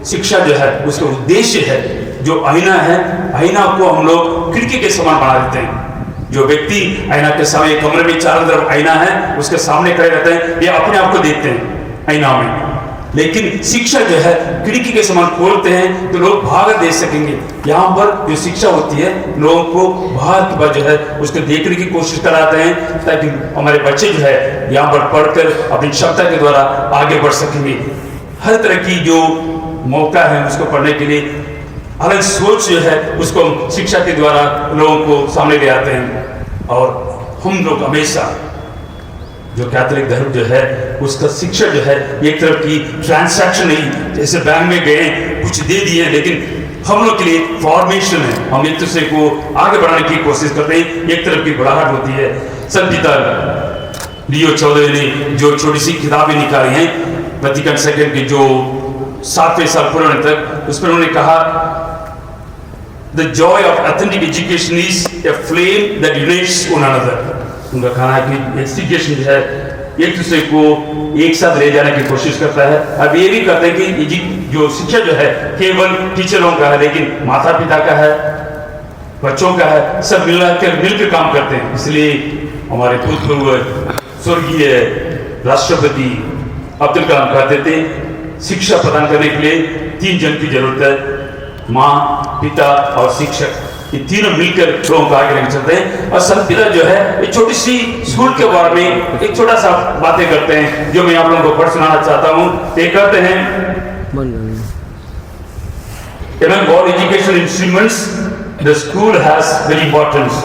शिक्षा जो है उसका उद्देश्य है, जो आईना है, आईना को हम लोग खिड़की के समान बना देते हैं। जो व्यक्ति आईना के सामने, कमरे में चारों तरफ आईना है, उसके सामने खड़े रहते हैं, ये अपने आप को देखते हैं आईना में। लेकिन शिक्षा जो है खिड़की के समान खोलते हैं तो लोग बाहर देख सकेंगे। यहाँ पर जो शिक्षा होती है लोगों को बाहर की बात जो है उसको देखने की कोशिश कराते हैं, ताकि हमारे बच्चे जो है यहाँ पर पढ़कर अपनी क्षमता के द्वारा आगे बढ़ सकेंगे। हर तरह की जो मौका है उसको पढ़ने के लिए, अलग सोच जो है उसको शिक्षा के द्वारा लोगों को सामने ले आते हैं। और हम लोग हमेशा जो कैथोलिक धर्म जो है उसका शिक्षा जो है एक तरफ की ट्रांसैक्शन नहीं, जैसे बैंक में गए कुछ दे दिए, लेकिन हम लोग के लिए फॉर्मेशन है। हम एक दूसरे को आगे बढ़ाने की कोशिश करते हैं, एक तरफ की बढ़ाहट होती है। संत पिता लियो 14 ने जो छोटी सी किताबें निकाली हैं, वेटिकन सेकंड की जो 7वें साल पूरे होने तक, उस पर उन्होंने कहा, The joy of authentic education is a flame that unites one another. उनका कहना है कि एजुकेशन जो है एक दूसरे को एक साथ ले जाने की कोशिश करता है। अब ये भी कहते हैं कि जो शिक्षा जो है केवल टीचरों का है, लेकिन माता पिता का है, बच्चों का है, सब मिलकर काम करते हैं। इसलिए हमारे भूतपूर्व स्वर्गीय राष्ट्रपति अब्दुल कलाम कहते थे, शिक्षा प्रदान करने के लिए 3 जन की जरूरत है, माँ, पिता और शिक्षक। ये तीनों मिलकर लोगों को आगे लेकर चलते हैं। और संत पिता जो है एक छोटी सी स्कूल के बारे में एक छोटा सा बातें करते हैं, जो मैं आप लोगों को पढ़ सुनाना चाहता हूँ। ये कहते हैं, among all educational instruments, the school has very importance.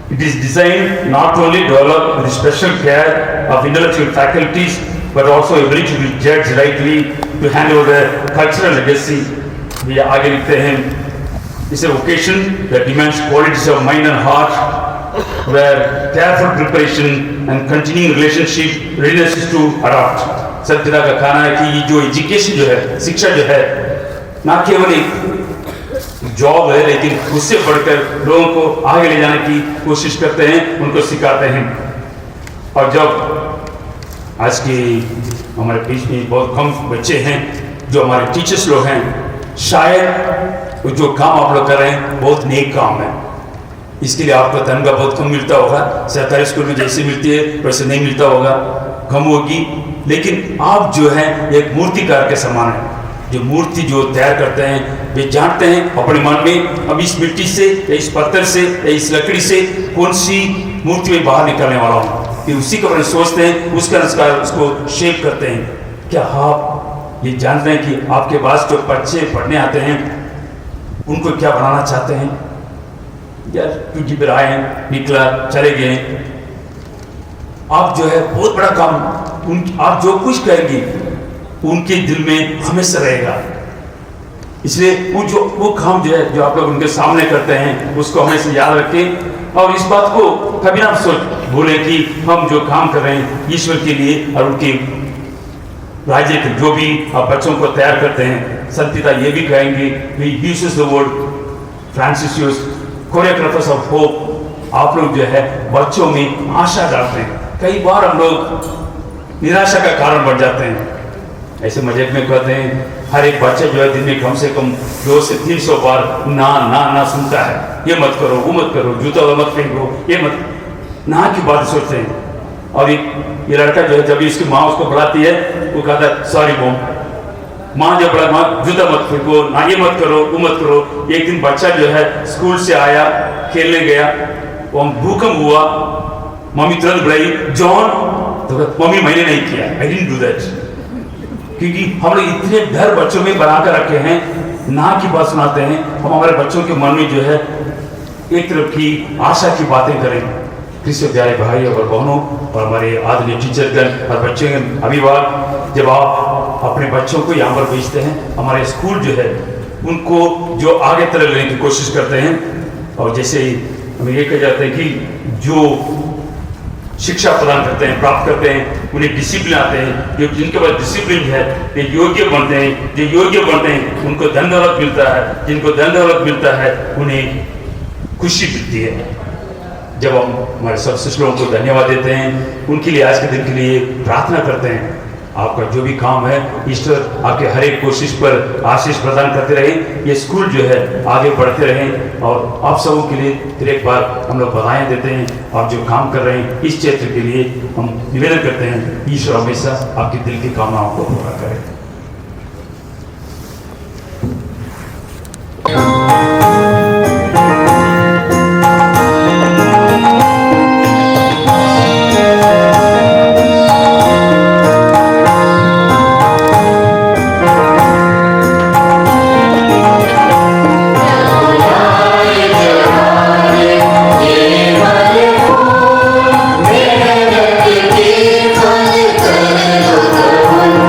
It is designed not only to develop with special care of intellectual faculties, but also ability to judge rightly, to hand over the cultural legacy. ये आगे लिखते हैं, it's a vocation that demands qualities of mind and heart, where careful preparation and continuing relationship readiness is to adopt. संत पिता का कहना है कि ये जो एजुकेशन जो है, शिक्षा जो है, ना केवल एक जॉब है, लेकिन उससे बढ़कर लोगों को आगे ले जाने की कोशिश करते हैं, उनको सिखाते हैं। और जब आज की हमारे बीच में बहुत कम बच्चे हैं जो हमारे टीचर्स लोग हैं, शायद जो काम आप लोग कर रहे हैं बहुत नेक काम है, इसके लिए आपको तनख्वाह बहुत कम मिलता होगा, सरकारी स्कूल में जैसे मिलती है वैसे नहीं मिलता होगा, कम होगी, लेकिन आप जो है एक मूर्तिकार के समान है। जो मूर्ति जो तैयार करते हैं वे जानते हैं अपने मन में अब इस मिट्टी से या इस पत्थर से या इस लकड़ी से कौन सी मूर्ति में बाहर निकलने वाला हूँ, फिर उसी के बारे में सोचते हैं, उसके अनुसार उसको शेप करते हैं। क्या आप ये जानते हैं कि आपके पास जो बच्चे पढ़ने आते हैं उनको क्या बनाना चाहते हैं? यार क्योंकि फिर आए, निकला, चले गए, आप जो है बहुत बड़ा काम आप जो कुछ करेंगे उनके दिल में हमेशा रहेगा। इसलिए वो काम जो है जो आप लोग उनके सामने करते हैं उसको हमेशा याद रखें और इस बात को कभी ना भूलें कि हम जो काम कर रहे हैं ईश्वर के लिए और उनके राज्य के जो भी आप बच्चों को तैयार करते हैं। संत पिता ये भी कहेंगे, he uses the word, Francis use, choreographers of hope, आप लोग जो है बच्चों में आशा डालते हैं। कई बार हम लोग निराशा का कारण बन जाते हैं। ऐसे मजाक में कहते हैं हर एक बच्चा जो है दिन में कम से कम 200 से 300 बार ना ना ना सुनता है, ये मत करो, वो मत करो, जूता मत पहनो, ये मत, ना की बात सोचते हैं। और ये लड़का जो है जब इसकी माँ उसको बुलाती है वो कहता है सॉरी मॉम, माँ जब बड़ा, माँ जूता मत फेंको, ना ये मत करो, वो मत करो। एक दिन बच्चा जो है स्कूल से आया, खेलने गया, वो भूकंप हुआ, मम्मी तुरंत बुलाई, जॉन, तो मम्मी मैंने नहीं किया, आई डिडंट डू दैट। क्योंकि हम लोग इतने डर बच्चों में बना कर रखे हैं, ना की बात सुनाते हैं। हम हमारे बच्चों के मन में जो है एक तरफ की आशा की बातें करें। कृष्ण प्यारे भाई और बहनों और हमारे आदरणीय टीचरगण और बच्चों के अभिभावक, जब आप अपने बच्चों को यहाँ पर भेजते हैं, हमारे स्कूल जो है उनको जो आगे तरह लेने की कोशिश करते हैं। और जैसे हमें ये कह जाते हैं कि जो शिक्षा प्रदान करते हैं, प्राप्त करते हैं, उन्हें डिसिप्लिन आते हैं, जो जिनके पास डिसिप्लिन है वे योग्य बनते हैं, जो योग्य बनते हैं उनको धन दौलत मिलता है, जिनको धन दौलत मिलता है उन्हें खुशी मिलती है। जब हम हमारे सब शिष्यों को धन्यवाद देते हैं, उनके लिए आज के दिन के लिए प्रार्थना करते हैं, आपका जो भी काम है ईश्वर आपके हर एक कोशिश पर आशीष प्रदान करते रहे, ये स्कूल जो है आगे बढ़ते रहें। और आप सबों के लिए फिर एक बार हम लोग बधाइयाँ देते हैं और जो काम कर रहे हैं इस क्षेत्र के लिए हम निवेदन करते हैं, ईश्वर हमेशा आपके दिल की कामनाओं को पूरा करें। मेहनत की फल कर लो कबूल,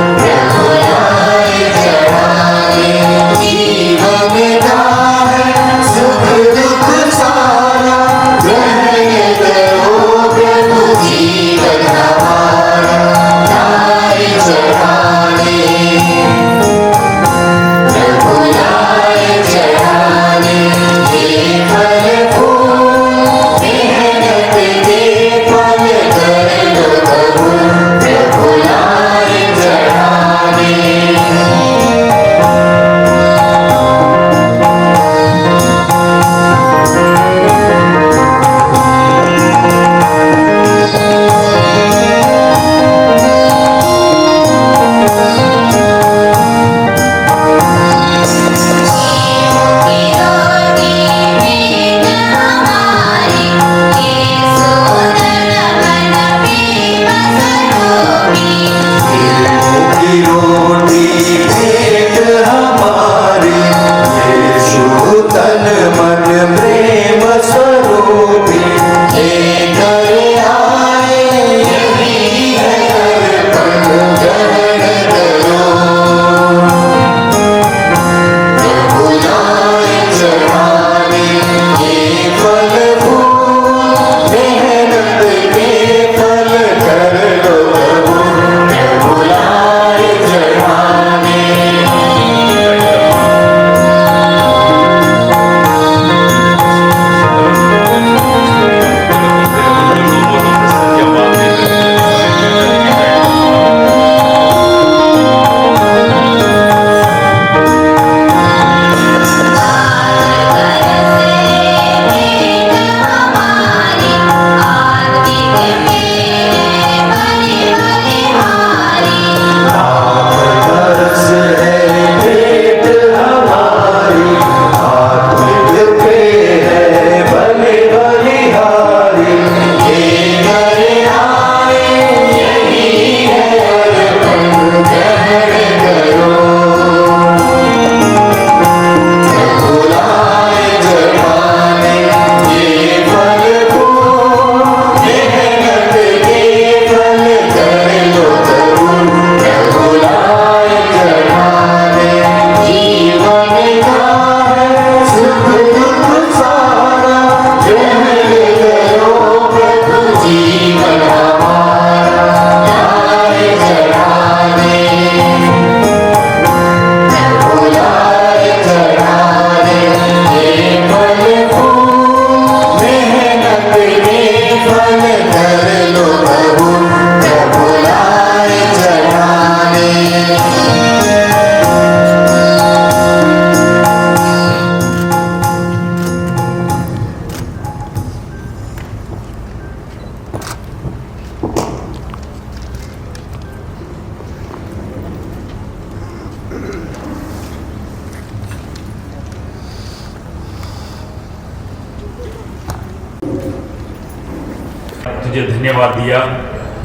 तुझे धन्यवाद दिया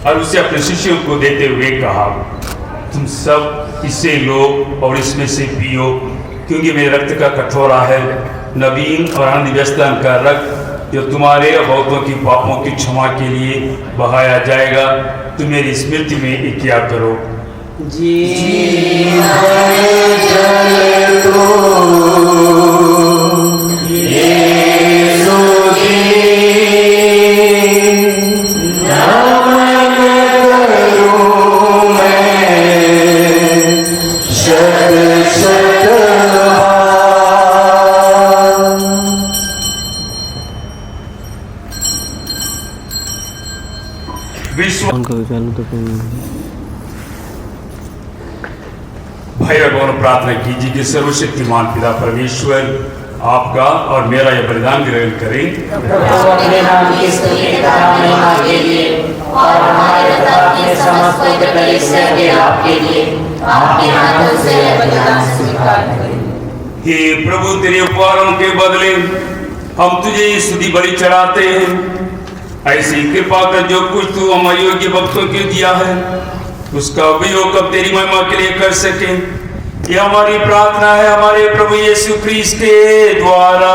और उसे अपने शिष्यों को देते हुए कहा, तुम सब इससे लो और इसमें से पियो, क्योंकि मेरे रक्त का कटोरा है, नवीन और आनंद व्यवस्था का रक्त, जो तुम्हारे और बहुतों की पापों की क्षमा के लिए बहाया जाएगा। तुम मेरी स्मृति में ये किया करो। भाई और बहनों, प्रार्थना कीजिए कि सर्वशक्तिमान पिता परमेश्वर आपका और मेरा यह बलिदान ग्रहण करें। अपने नाम की स्तुति महिमा के लिए और हमारे तथा अपने समस्त पवित्र कलीसिया के लाभ के लिए आपके हाथों से यह बलिदान स्वीकार करें। हे प्रभु, तेरे उपहारों के बदले हम तुझे ये स्तुति बलि चढ़ाते हैं। ऐसी कृपा कर जो कुछ तू हम अयोग्य भक्तों के दिया है उसका उपयोग अब तेरी महिमा के लिए कर सके। ये हमारी प्रार्थना है हमारे प्रभु यीशु क्रिस्त के द्वारा।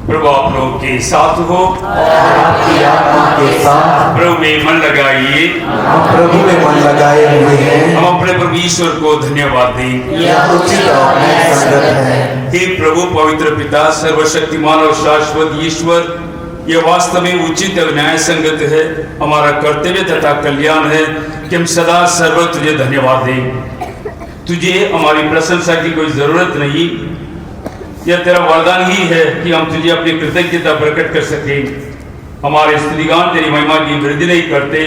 प्रभु आप लोगों के साथ हो और आपकी आत्मा के साथ। प्रभु में मन लगाइए। हम प्रभु में मन लगाए हुए हैं। हम अपने प्रभु ईश्वर को धन्यवाद दें। यह उचित और न्याय संगत है। हे प्रभु पवित्र पिता, सर्वशक्तिमान और शाश्वत ईश्वर, यह वास्तव में उचित और न्याय संगत है, हमारा कर्तव्य तथा कल्याण है कि हम सदा सर्व तुझे धन्यवाद दें। तुझे हमारी प्रशंसा की कोई जरूरत नहीं, यह तेरा वरदान ही है कि हम तुझे अपनी कृतज्ञता प्रकट कर सकें। हमारे स्तुतिगान तेरी महिमा की वृद्धि नहीं करते,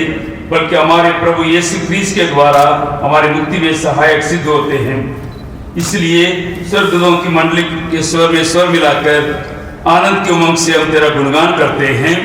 बल्कि हमारे प्रभु यीशु क्रिस्त के द्वारा हमारी मुक्ति में सहायक सिद्ध होते हैं। इसलिए स्वर्गदूतों की मंडली के स्वर में स्वर मिलाकर आनंद के उमंग से हम तेरा गुणगान करते हैं।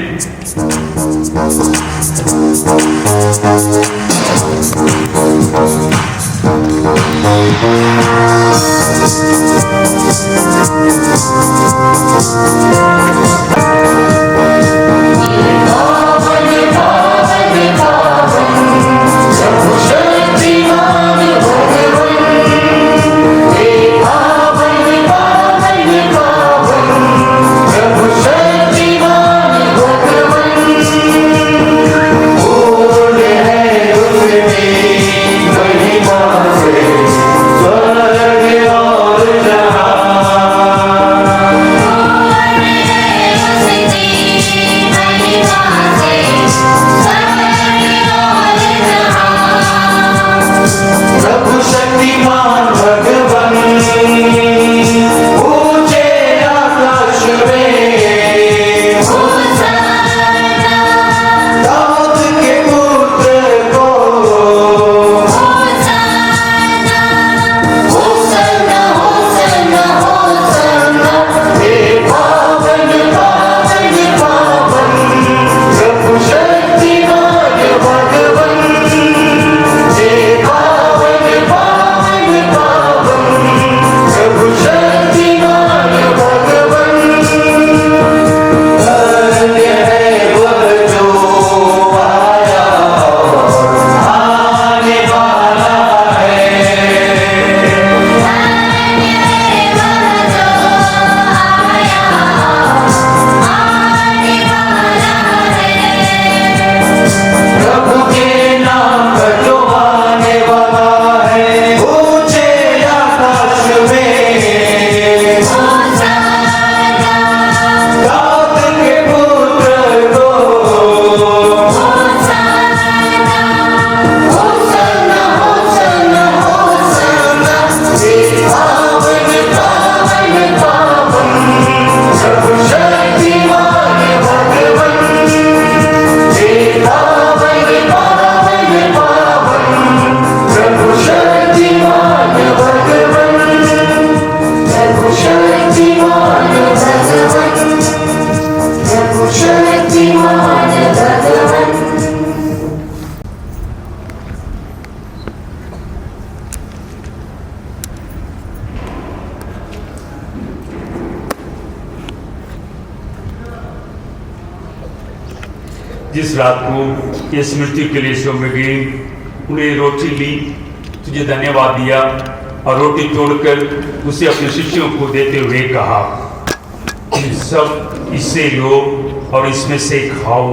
स्वर्ग और जहां जिस रात को ये स्मृति के लिए सो में गई, उन्हें रोटी ली, तुझे धन्यवाद दिया और रोटी तोड़कर उसे अपने शिष्यों को देते हुए कहा, सब इससे लो और इसमें से खाओ,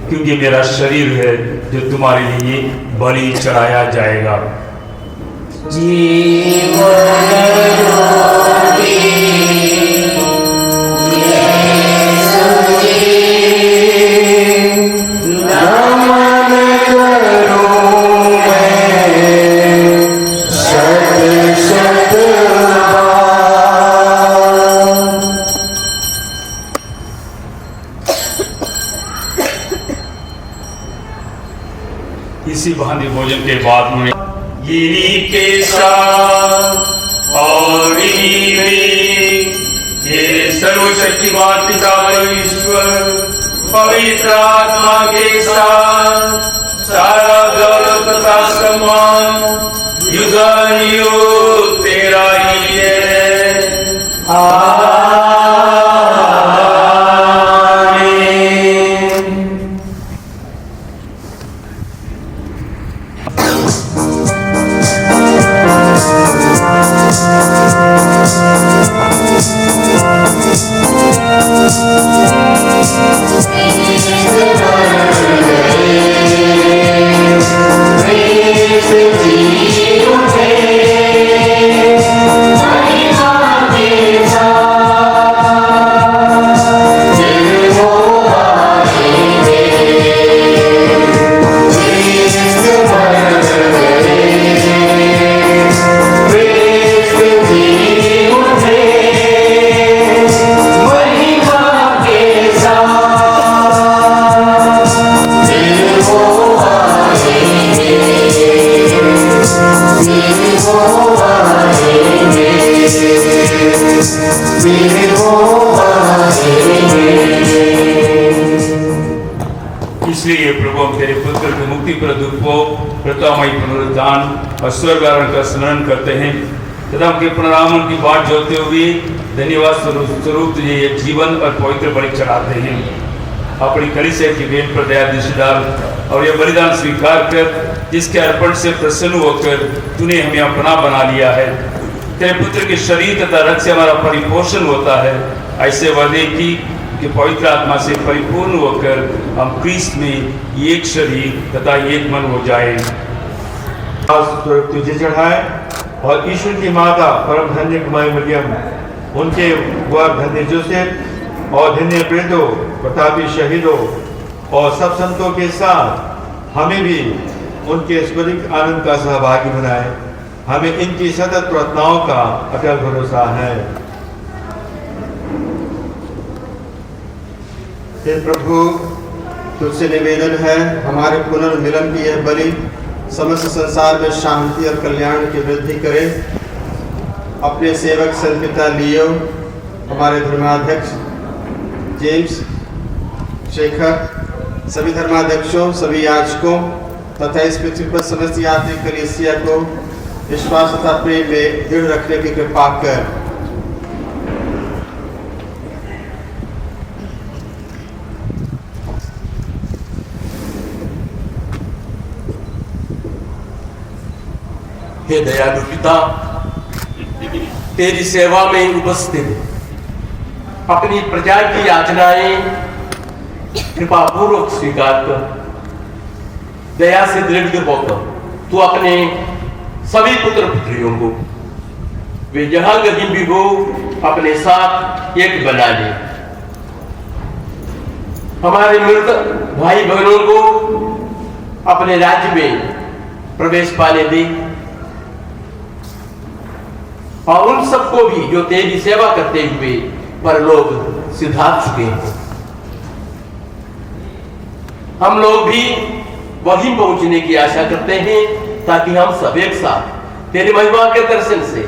क्योंकि मेरा शरीर है जो तुम्हारे लिए बलि चढ़ाया जाएगा। इसी बहाने भोजन के बाद उन्होंने यही के साथ और ये सर्वशक्तिमान पिता ईश्वर पवित्र आत्मा के साथ सारा गौरव तथा सम्मान युगानुयुग तेरा ही है। आमीन। इसलिए प्रभु हम तेरे पुत्र के मुक्ति प्रदूत को प्रतामयी पुनरुत्थान और स्वर्गारोहण का स्मरण करते हैं तथा उनके पुनरागमन की बाट जोते हुए धन्यवाद स्वरूप तुझे ये जीवन और पवित्र बलि चढ़ाते हैं। अपनी कलीसिया की भेंट पर दया दृष्टि डाल और यह बलिदान स्वीकार कर, जिसके अर्पण से प्रसन्न होकर तूने हमें अपना बना लिया है। तेरे पुत्र के शरीर तथा रक्त से हमारा परिपोषण होता है। ऐसे वादे की कि पवित्र आत्मा से परिपूर्ण होकर हम क्रिस्त में एक शरीर तथा एक मन हो जाए। तुझे चढ़ाए और ईश्वर की माता परम धन्य कुमारी मरियम, उनके वह धन्य जोसेफ और धन्य प्रेतों, प्रतापी शहीदों और सब संतों के साथ हमें भी उनके स्वर्गीय आनंद का सहभागी बनाए। हमें इनकी सतत प्रार्थनाओं का अटल भरोसा है। हे प्रभु, तुझसे निवेदन है, हमारे पुनर्मिलन की यह बलि समस्त संसार में शांति और कल्याण की वृद्धि करे। अपने सेवक संत पिता लियो, हमारे धर्माध्यक्ष जेम्स शेखर, सभी धर्माध्यक्षों, सभी याजकों तथा इस पृथ्वी पर समस्त यात्री कलीसिया को विश्वास तथा प्रेम में दृढ़ रखने की कृपा कर। हे दयालु पिता, तेरी सेवा में उपस्थित अपनी प्रजा की याचनाएं कृपा पूर्वक स्वीकार कर। दया से दृढ़ होकर तू अपने सभी पुत्र पुत्रियों को वे जहां कहीं भी हो अपने साथ एक बना ले। हमारे मृत भाई बहनों को अपने राज्य में प्रवेश पाने दे और उन सबको भी जो तेरी सेवा करते हुए परलोक सिधा चुके हैं। हम लोग भी वहीं पहुंचने की आशा करते हैं ताकि हम सब एक साथ तेरी महिमा के दर्शन से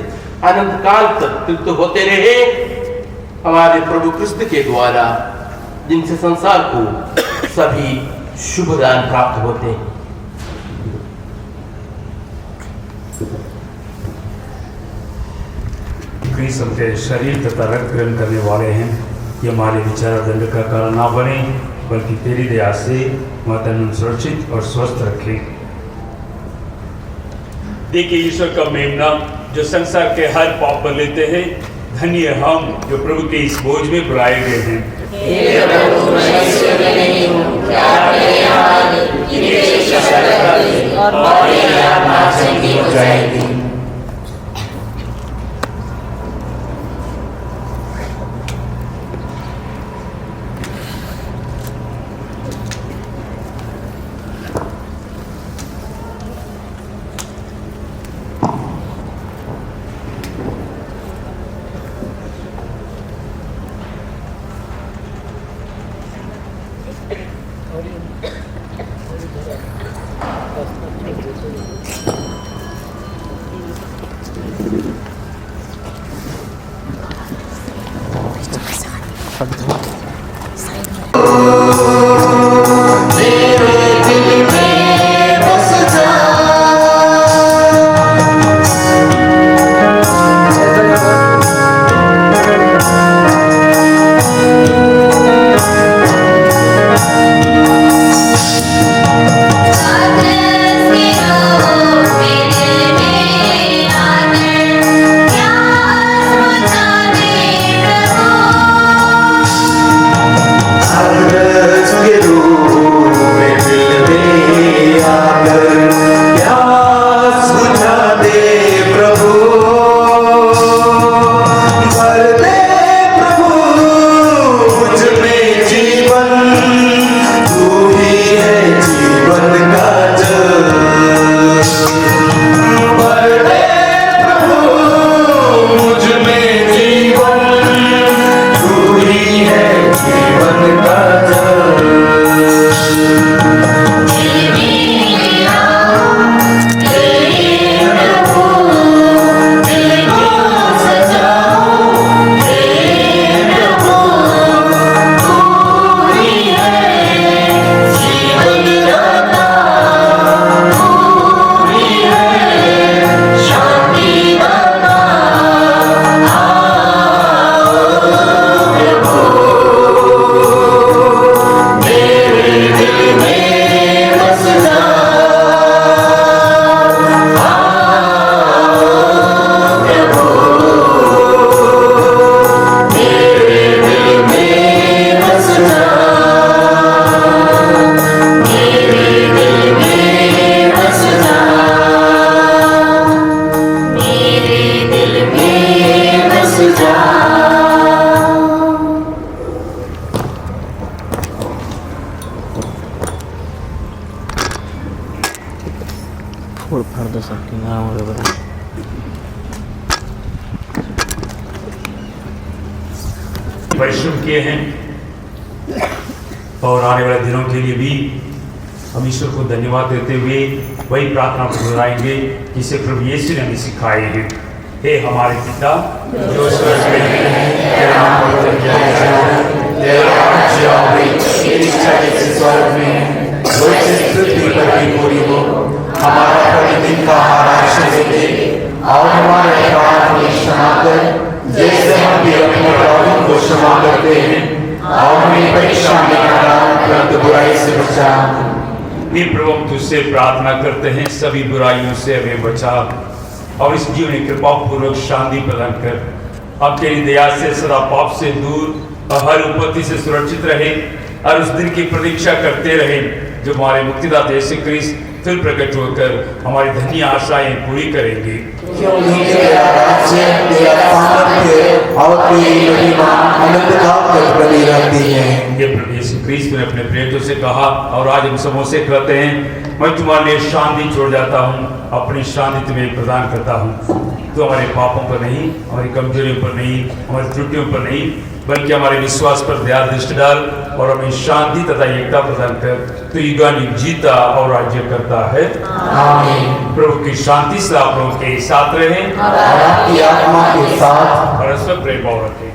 अनंत काल तक तृप्त होते रहे। हमारे प्रभु क्रिस्त के द्वारा, जिनसे संसार को सभी शुभ दान प्राप्त होते हैं। क्रिस्त हम तेरे शरीर तथा रक्त ग्रहण करने वाले हैं। ये हमारे विचार दंड का कारण ना बने बल्कि तेरी दया से माता ने सुरक्षित और स्वस्थ रखे। देखिए ईश्वर का मेमना जो संसार के हर पाप पर लेते हैं, धन्य हम जो प्रभु के इस बोझ में बुलाए गए हैं। हे प्रभु, मैं ईश्वर नहीं हूँ कि आप मेरे हाथ की रक्षा करें और मेरी आत्मा चंगी हो जाएगी। परिश्रम किए हैं और आने वाले दिनों के लिए भी हम ईश्वर को धन्यवाद देते हुए वही प्रार्थना को दोहराएंगे जिसे प्रभु यीशु ने हमें सिखाए हैं। हे हमारे पिता जो स्वर्ग में है, तेरा नाम पवित्र किया जाए, तेरा राज्य आए, तेरी इच्छा जैसे स्वर्ग में है वैसे पृथ्वी पर भी पूरी हो। हमारा प्रतिदिन का आहार आज दे और हमारे अपराध हमें क्षमा कर जैसे हम भी अपने अपराधों को क्षमा करते हैं और हमें परीक्षा में न डाल परंतु बुराई से बचा। हे प्रभु, हम तुझसे प्रार्थना करते हैं सभी बुराइयों से हमें बचा और इस जीवन में कृपा पूर्वक शांति प्रदान कर। अब तेरी दया से सदा पाप से दूर और हर विपत्ति से सुरक्षित रहे और उस दिन की प्रतीक्षा करते रहे जो हमारे मुक्तिदाता यीशु ख्रीस्त फिर प्रकट होकर हमारी धन्य आशाएं पूरी करेंगे। क्योंकि तेरा राज्य, तेरा सामर्थ्य और तेरी महिमा अनंत काल तक बनी रहती है। ये प्रभु यीशु ख्रीस्त ने अपने प्रेरितों से कहा और आज हम सबसे कहते हैं, मैं तुम्हारे लिए शांति छोड़ जाता हूँ, अपनी शांति तुम्हें प्रदान करता हूँ। तो हमारे पापों पर नहीं, हमारी कमजोरियों पर नहीं, हमारी त्रुटियों पर नहीं, बल्कि हमारे विश्वास पर दया दृष्टि डाल और हमें शांति तथा एकता प्रदान कर। तो युगानुयुग जीता और राज्य करता है। आमीन। प्रभु की शांति से आप लोगों के साथ रहे और आपकी आत्मा के साथ। परस्पर प्रेम भाव रखें।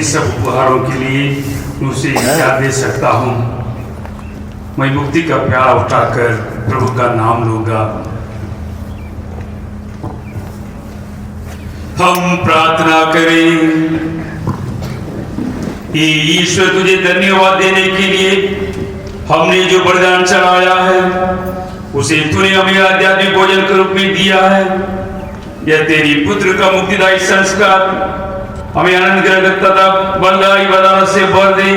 इन सब उपहारों के लिए उसे क्या दे सकता हूँ। मैं मुक्ति का प्याला उठाकर प्रभु का नाम लूंगा। हम प्रार्थना करें। ईश्वर तुझे धन्यवाद देने के लिए हमने जो बलिदान चढ़ाया है उसे तूने हमें आध्यात्मिक भोजन के रूप में दिया है। यह तेरी पुत्र का मुक्तिदायी संस्कार हमें आनंद तथा बलदायी वरदानों से भर दे।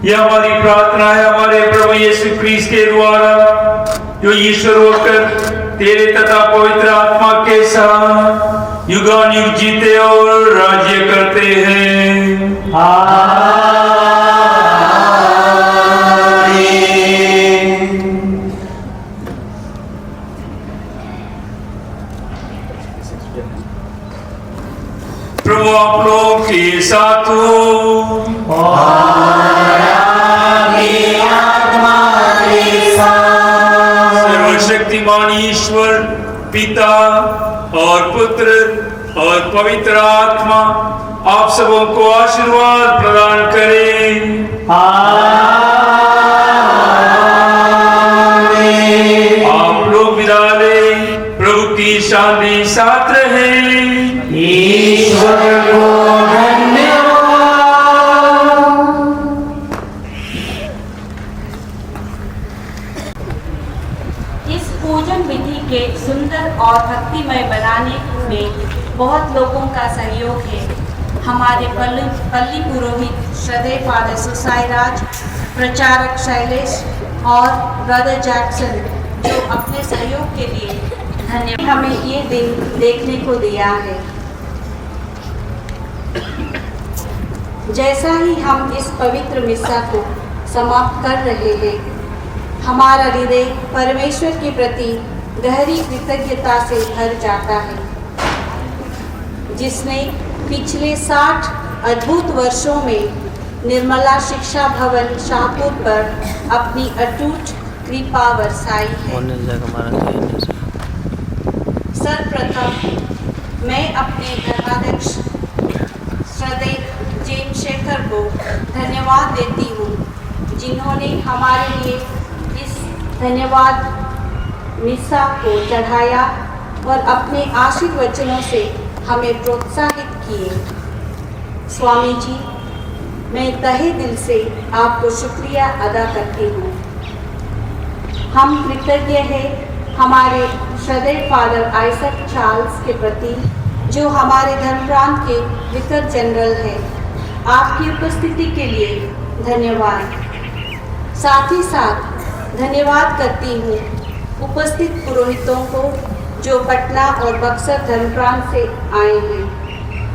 यह हमारी प्रार्थना है हमारे प्रभु यीशु ख्रीस्त के द्वारा, जो ईश्वर होकर तेरे तथा पवित्र आत्मा के साथ युगानुयुग जीते और राज्य करते हैं। प्रभु आप लोगों के साथ हो और आपकी आत्मा के साथ। सर्वशक्तिमान ईश्वर पिता और पुत्र और पवित्र आत्मा आप सबों को आशीर्वाद प्रदान करें। आप लोग विदा लें। प्रभु की शांति साथ रहे। ईश्वर को धन्यवाद। इस पूजन विधि के सुंदर और भक्तिमय बनाने में बहुत लोगों का सहयोग है। हमारे पल्ली पुरोहित श्रद्धेय फादर सुसाई राज, प्रचारक शैलेश और ब्रदर जैक्सन, जो अपने सहयोग के लिए धन्यवाद। हमें ये दिन देखने को दिया है। जैसा ही हम इस पवित्र मिस्सा को समाप्त कर रहे हैं, हमारा हृदय परमेश्वर के प्रति गहरी कृतज्ञता से भर जाता है, जिसने पिछले 60 अद्भुत वर्षों में निर्मला शिक्षा भवन शाहपुर पर अपनी अटूट कृपा बरसाई है। सर्वप्रथम मैं अपने धर्माध्यक्ष श्रद्धेय जेम्स शेखर को धन्यवाद देती हूँ, जिन्होंने हमारे लिए इस धन्यवाद मिस्सा को चढ़ाया और अपने आशीर्वचनों से हमें प्रोत्साहित किए। स्वामी जी, मैं तहे दिल से आपको शुक्रिया अदा करती हूँ। हम कृतज्ञ हैं हमारे श्रद्धेय फादर आइजक चार्ल्स के प्रति, जो हमारे धर्मप्रांत के विकार जनरल हैं। आपकी उपस्थिति के लिए धन्यवाद। साथ ही साथ धन्यवाद करती हूँ उपस्थित पुरोहितों को, जो पटना और बक्सर धर्मप्रांत से आए हैं,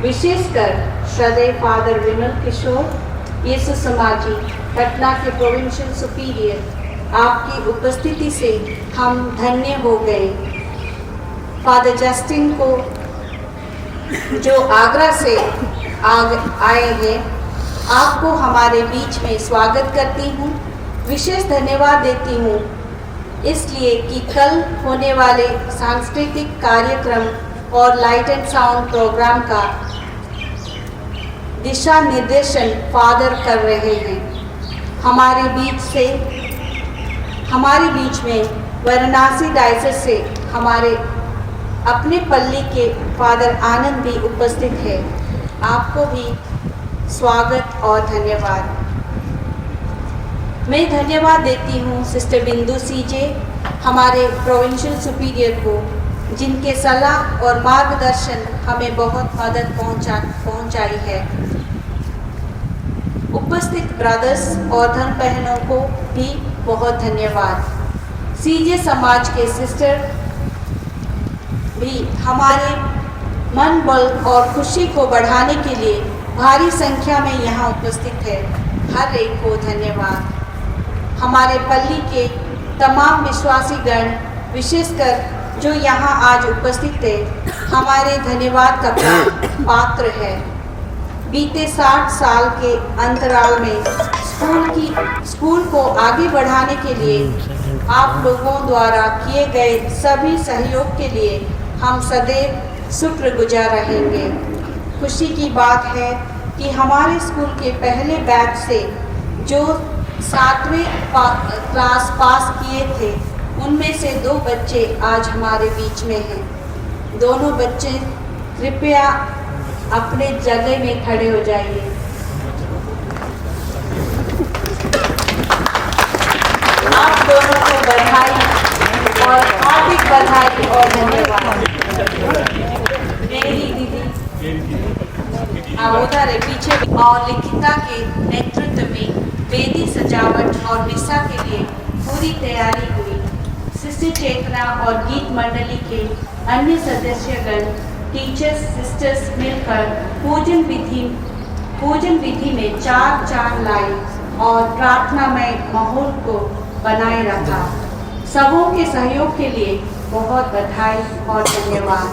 विशेषकर श्रद्धेय फादर विमल किशोर यीशु समाजी, पटना के प्रोविंशियल सुपीरियर। आपकी उपस्थिति से हम धन्य हो गए। फादर जस्टिन को, जो आगरा से आए हैं, आपको हमारे बीच में स्वागत करती हूँ। विशेष धन्यवाद देती हूँ इसलिए कि कल होने वाले सांस्कृतिक कार्यक्रम और लाइट एंड साउंड प्रोग्राम का दिशा निर्देशन फादर कर रहे हैं। हमारे बीच में वाराणसी डायसिस से हमारे अपने पल्ली के फादर आनंद भी उपस्थित है। आपको भी स्वागत और धन्यवाद। मैं धन्यवाद देती हूँ सिस्टर बिंदु सीजे, हमारे प्रोविंशियल सुपीरियर को, जिनके सलाह और मार्गदर्शन हमें बहुत मदद पहुँचाई है। उपस्थित ब्रदर्स और धर्म बहनों को भी बहुत धन्यवाद। सीजे समाज के सिस्टर भी हमारे मन बल और खुशी को बढ़ाने के लिए भारी संख्या में यहाँ उपस्थित है। हर एक को धन्यवाद। हमारे पल्ली के तमाम विश्वासी गण, विशेषकर जो यहाँ आज उपस्थित है, हमारे धन्यवाद का पात्र है। बीते 60 साल के अंतराल में स्कूल को आगे बढ़ाने के लिए आप लोगों द्वारा किए गए सभी सहयोग के लिए हम सदैव शुक्रगुजार रहेंगे। खुशी की बात है कि हमारे स्कूल के पहले बैच से जो 7वीं क्लास पास किए थे उनमें से 2 बच्चे आज हमारे बीच में हैं। दोनों बच्चे कृपया अपने जगह में खड़े हो जाइए। आप दोनों को बधाई और हार्दिक बधाई और धन्यवाद। मेरी दीदी उधर है पीछे। और लिखिता के नेतृत्व में वेदी सजावट और मिसा के लिए पूरी तैयारी हुई। सिस्टर चेतना और गीत मंडली के अन्य सदस्यगण, टीचर्स, सिस्टर्स मिलकर पूजन विधि में 4 चांद लाए और प्रार्थनामय माहौल को बनाए रखा। सबों के सहयोग के लिए बहुत बधाई और धन्यवाद।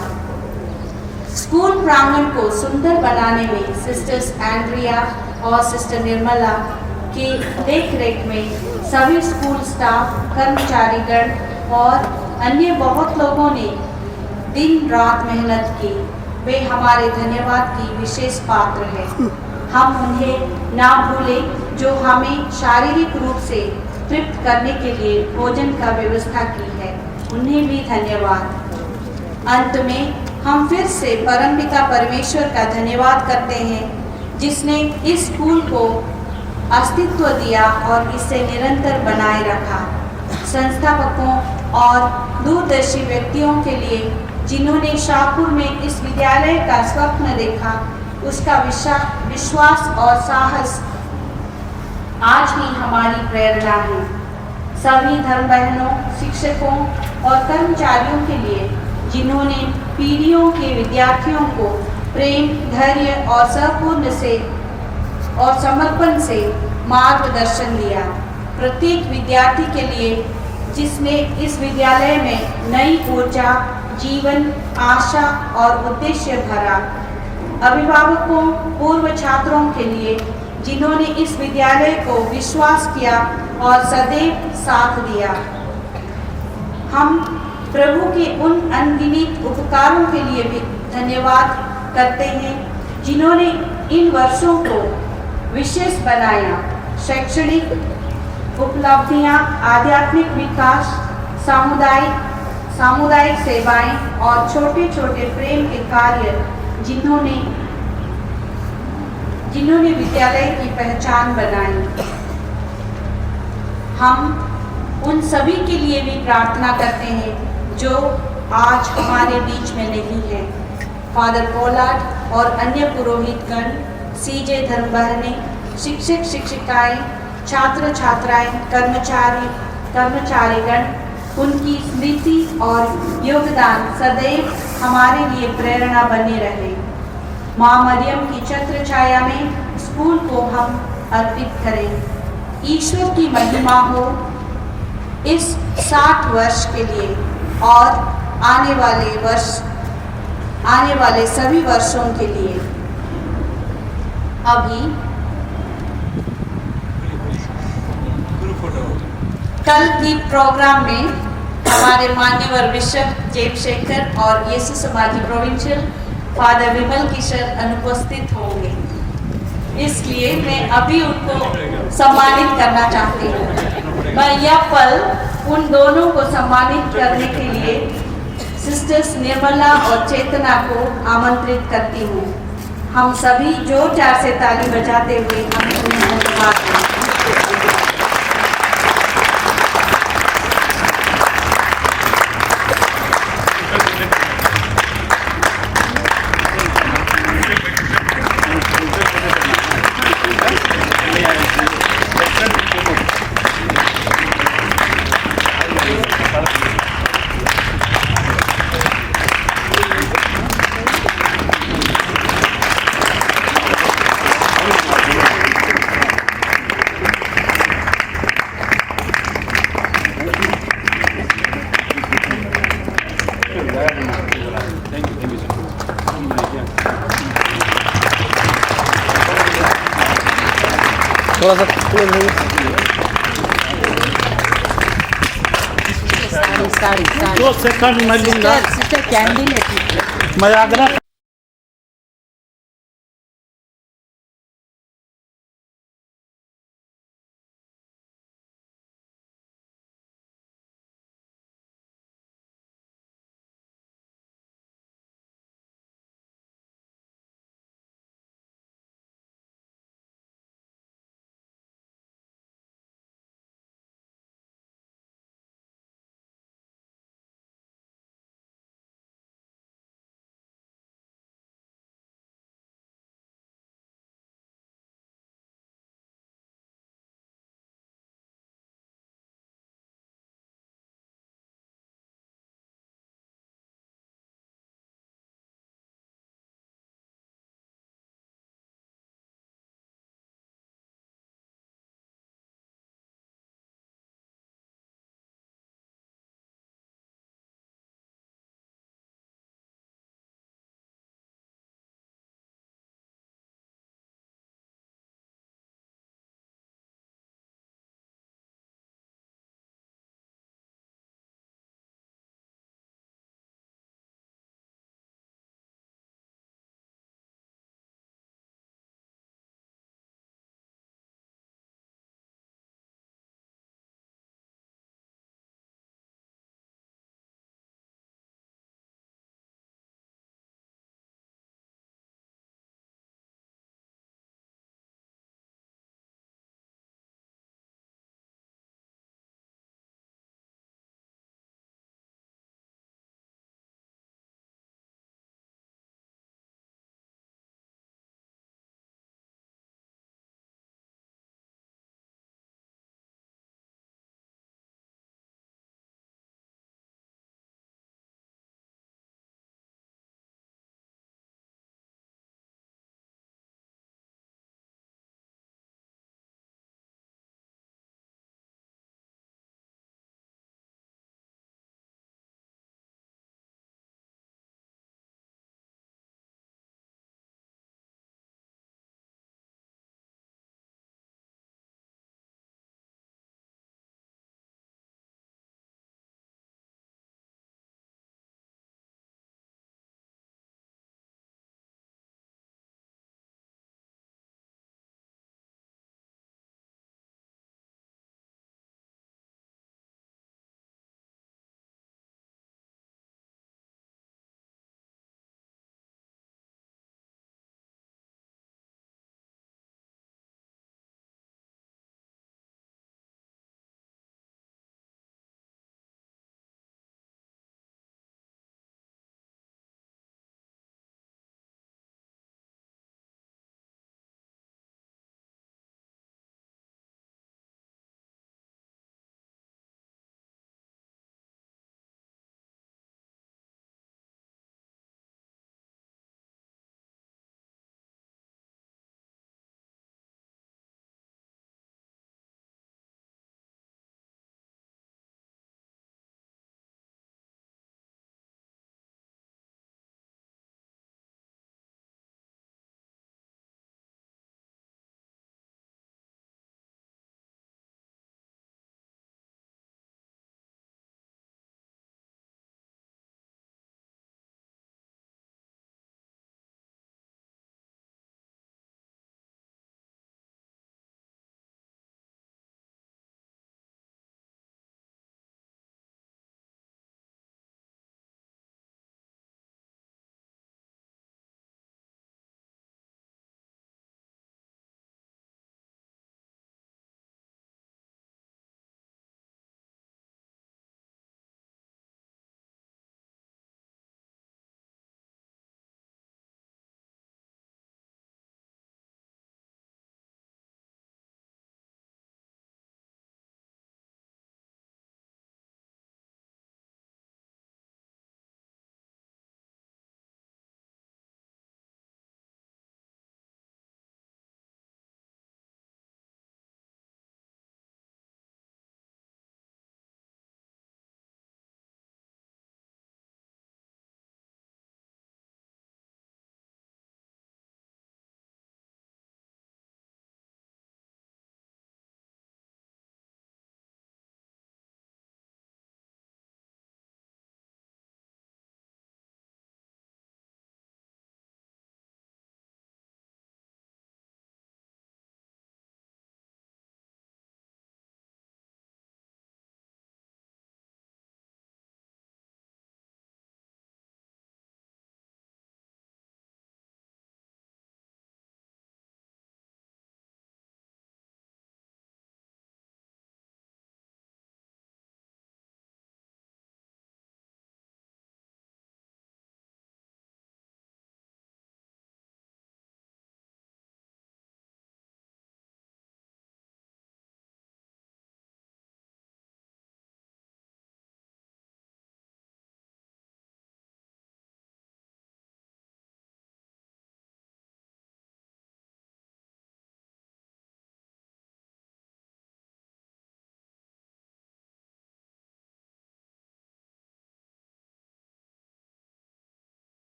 स्कूल प्रांगण को सुंदर बनाने में सिस्टर्स एंड्रिया और सिस्टर निर्मला की देखरेख में सभी स्कूल स्टाफ, कर्मचारीगण और अन्य बहुत लोगों ने दिन रात मेहनत की। वे हमारे धन्यवाद की विशेष पात्र है। हम उन्हें ना भूलें जो हमें शारीरिक रूप से तृप्त करने के लिए भोजन का व्यवस्था की है। उन्हें भी धन्यवाद। अंत में हम फिर से परमपिता परमेश्वर का धन्यवाद करते हैं जिसने इस स्कूल को अस्तित्व दिया और इसे निरंतर बनाए रखा। संस्थापकों और दूरदर्शी व्यक्तियों के लिए जिन्होंने शाहपुर में इस विद्यालय का स्वप्न देखा, उसका विश्वास और साहस आज भी हमारी प्रेरणा है। सभी धर्म बहनों, शिक्षकों और कर्मचारियों के लिए जिन्होंने पीढ़ियों के विद्यार्थियों को प्रेम, धैर्य और सहपूर्ण से और समर्पण से मार्गदर्शन दिया। प्रत्येक विद्यार्थी के लिए जिसने इस विद्यालय में नई ऊर्जा, जीवन, आशा और उद्देश्य भरा। अभिभावकों, पूर्व छात्रों के लिए जिन्होंने इस विद्यालय को विश्वास किया और सदैव साथ दिया। हम प्रभु के उन अनगिनत उपकारों के लिए भी धन्यवाद करते हैं जिन्होंने इन वर्षों को विशेष बनाया। शैक्षणिक उपलब्धियां, आध्यात्मिक विकास, सामुदायिक सेवाएं और छोटे छोटे प्रेम के कार्य जिन्होंने विद्यालय की पहचान बनाई। हम उन सभी के लिए भी प्रार्थना करते हैं जो आज हमारे बीच में नहीं है। फादर पोलार्ड और अन्य पुरोहितगण, सीजे धर्म बहनें, शिक्षक शिक्षिकाएं, छात्र छात्राएं, कर्मचारीगण, उनकी स्मृति और योगदान सदैव हमारे लिए प्रेरणा बने रहे। माँ मरियम की छत्र छाया में स्कूल को हम अर्पित करें। ईश्वर की महिमा हो इस 60 वर्ष के लिए और आने वाले सभी वर्षों के लिए। अभी कल की प्रोग्राम में हमारे मान्यवर बिशप जेम्स शेखर और यीशु समाजी प्रोविंशियल फादर विमल किशोर अनुपस्थित होंगे, इसलिए मैं अभी उनको सम्मानित करना चाहती हूँ। मैं यह पल उन दोनों को सम्मानित करने के लिए सिस्टर्स निर्मला और चेतना को आमंत्रित करती हूँ। हम सभी जोर जार से ताली बजाते हुए हम उन्हें धन्यवाद दें। थोड़ा सा दो सेकंड मैं लूंगा। मैं आग्रह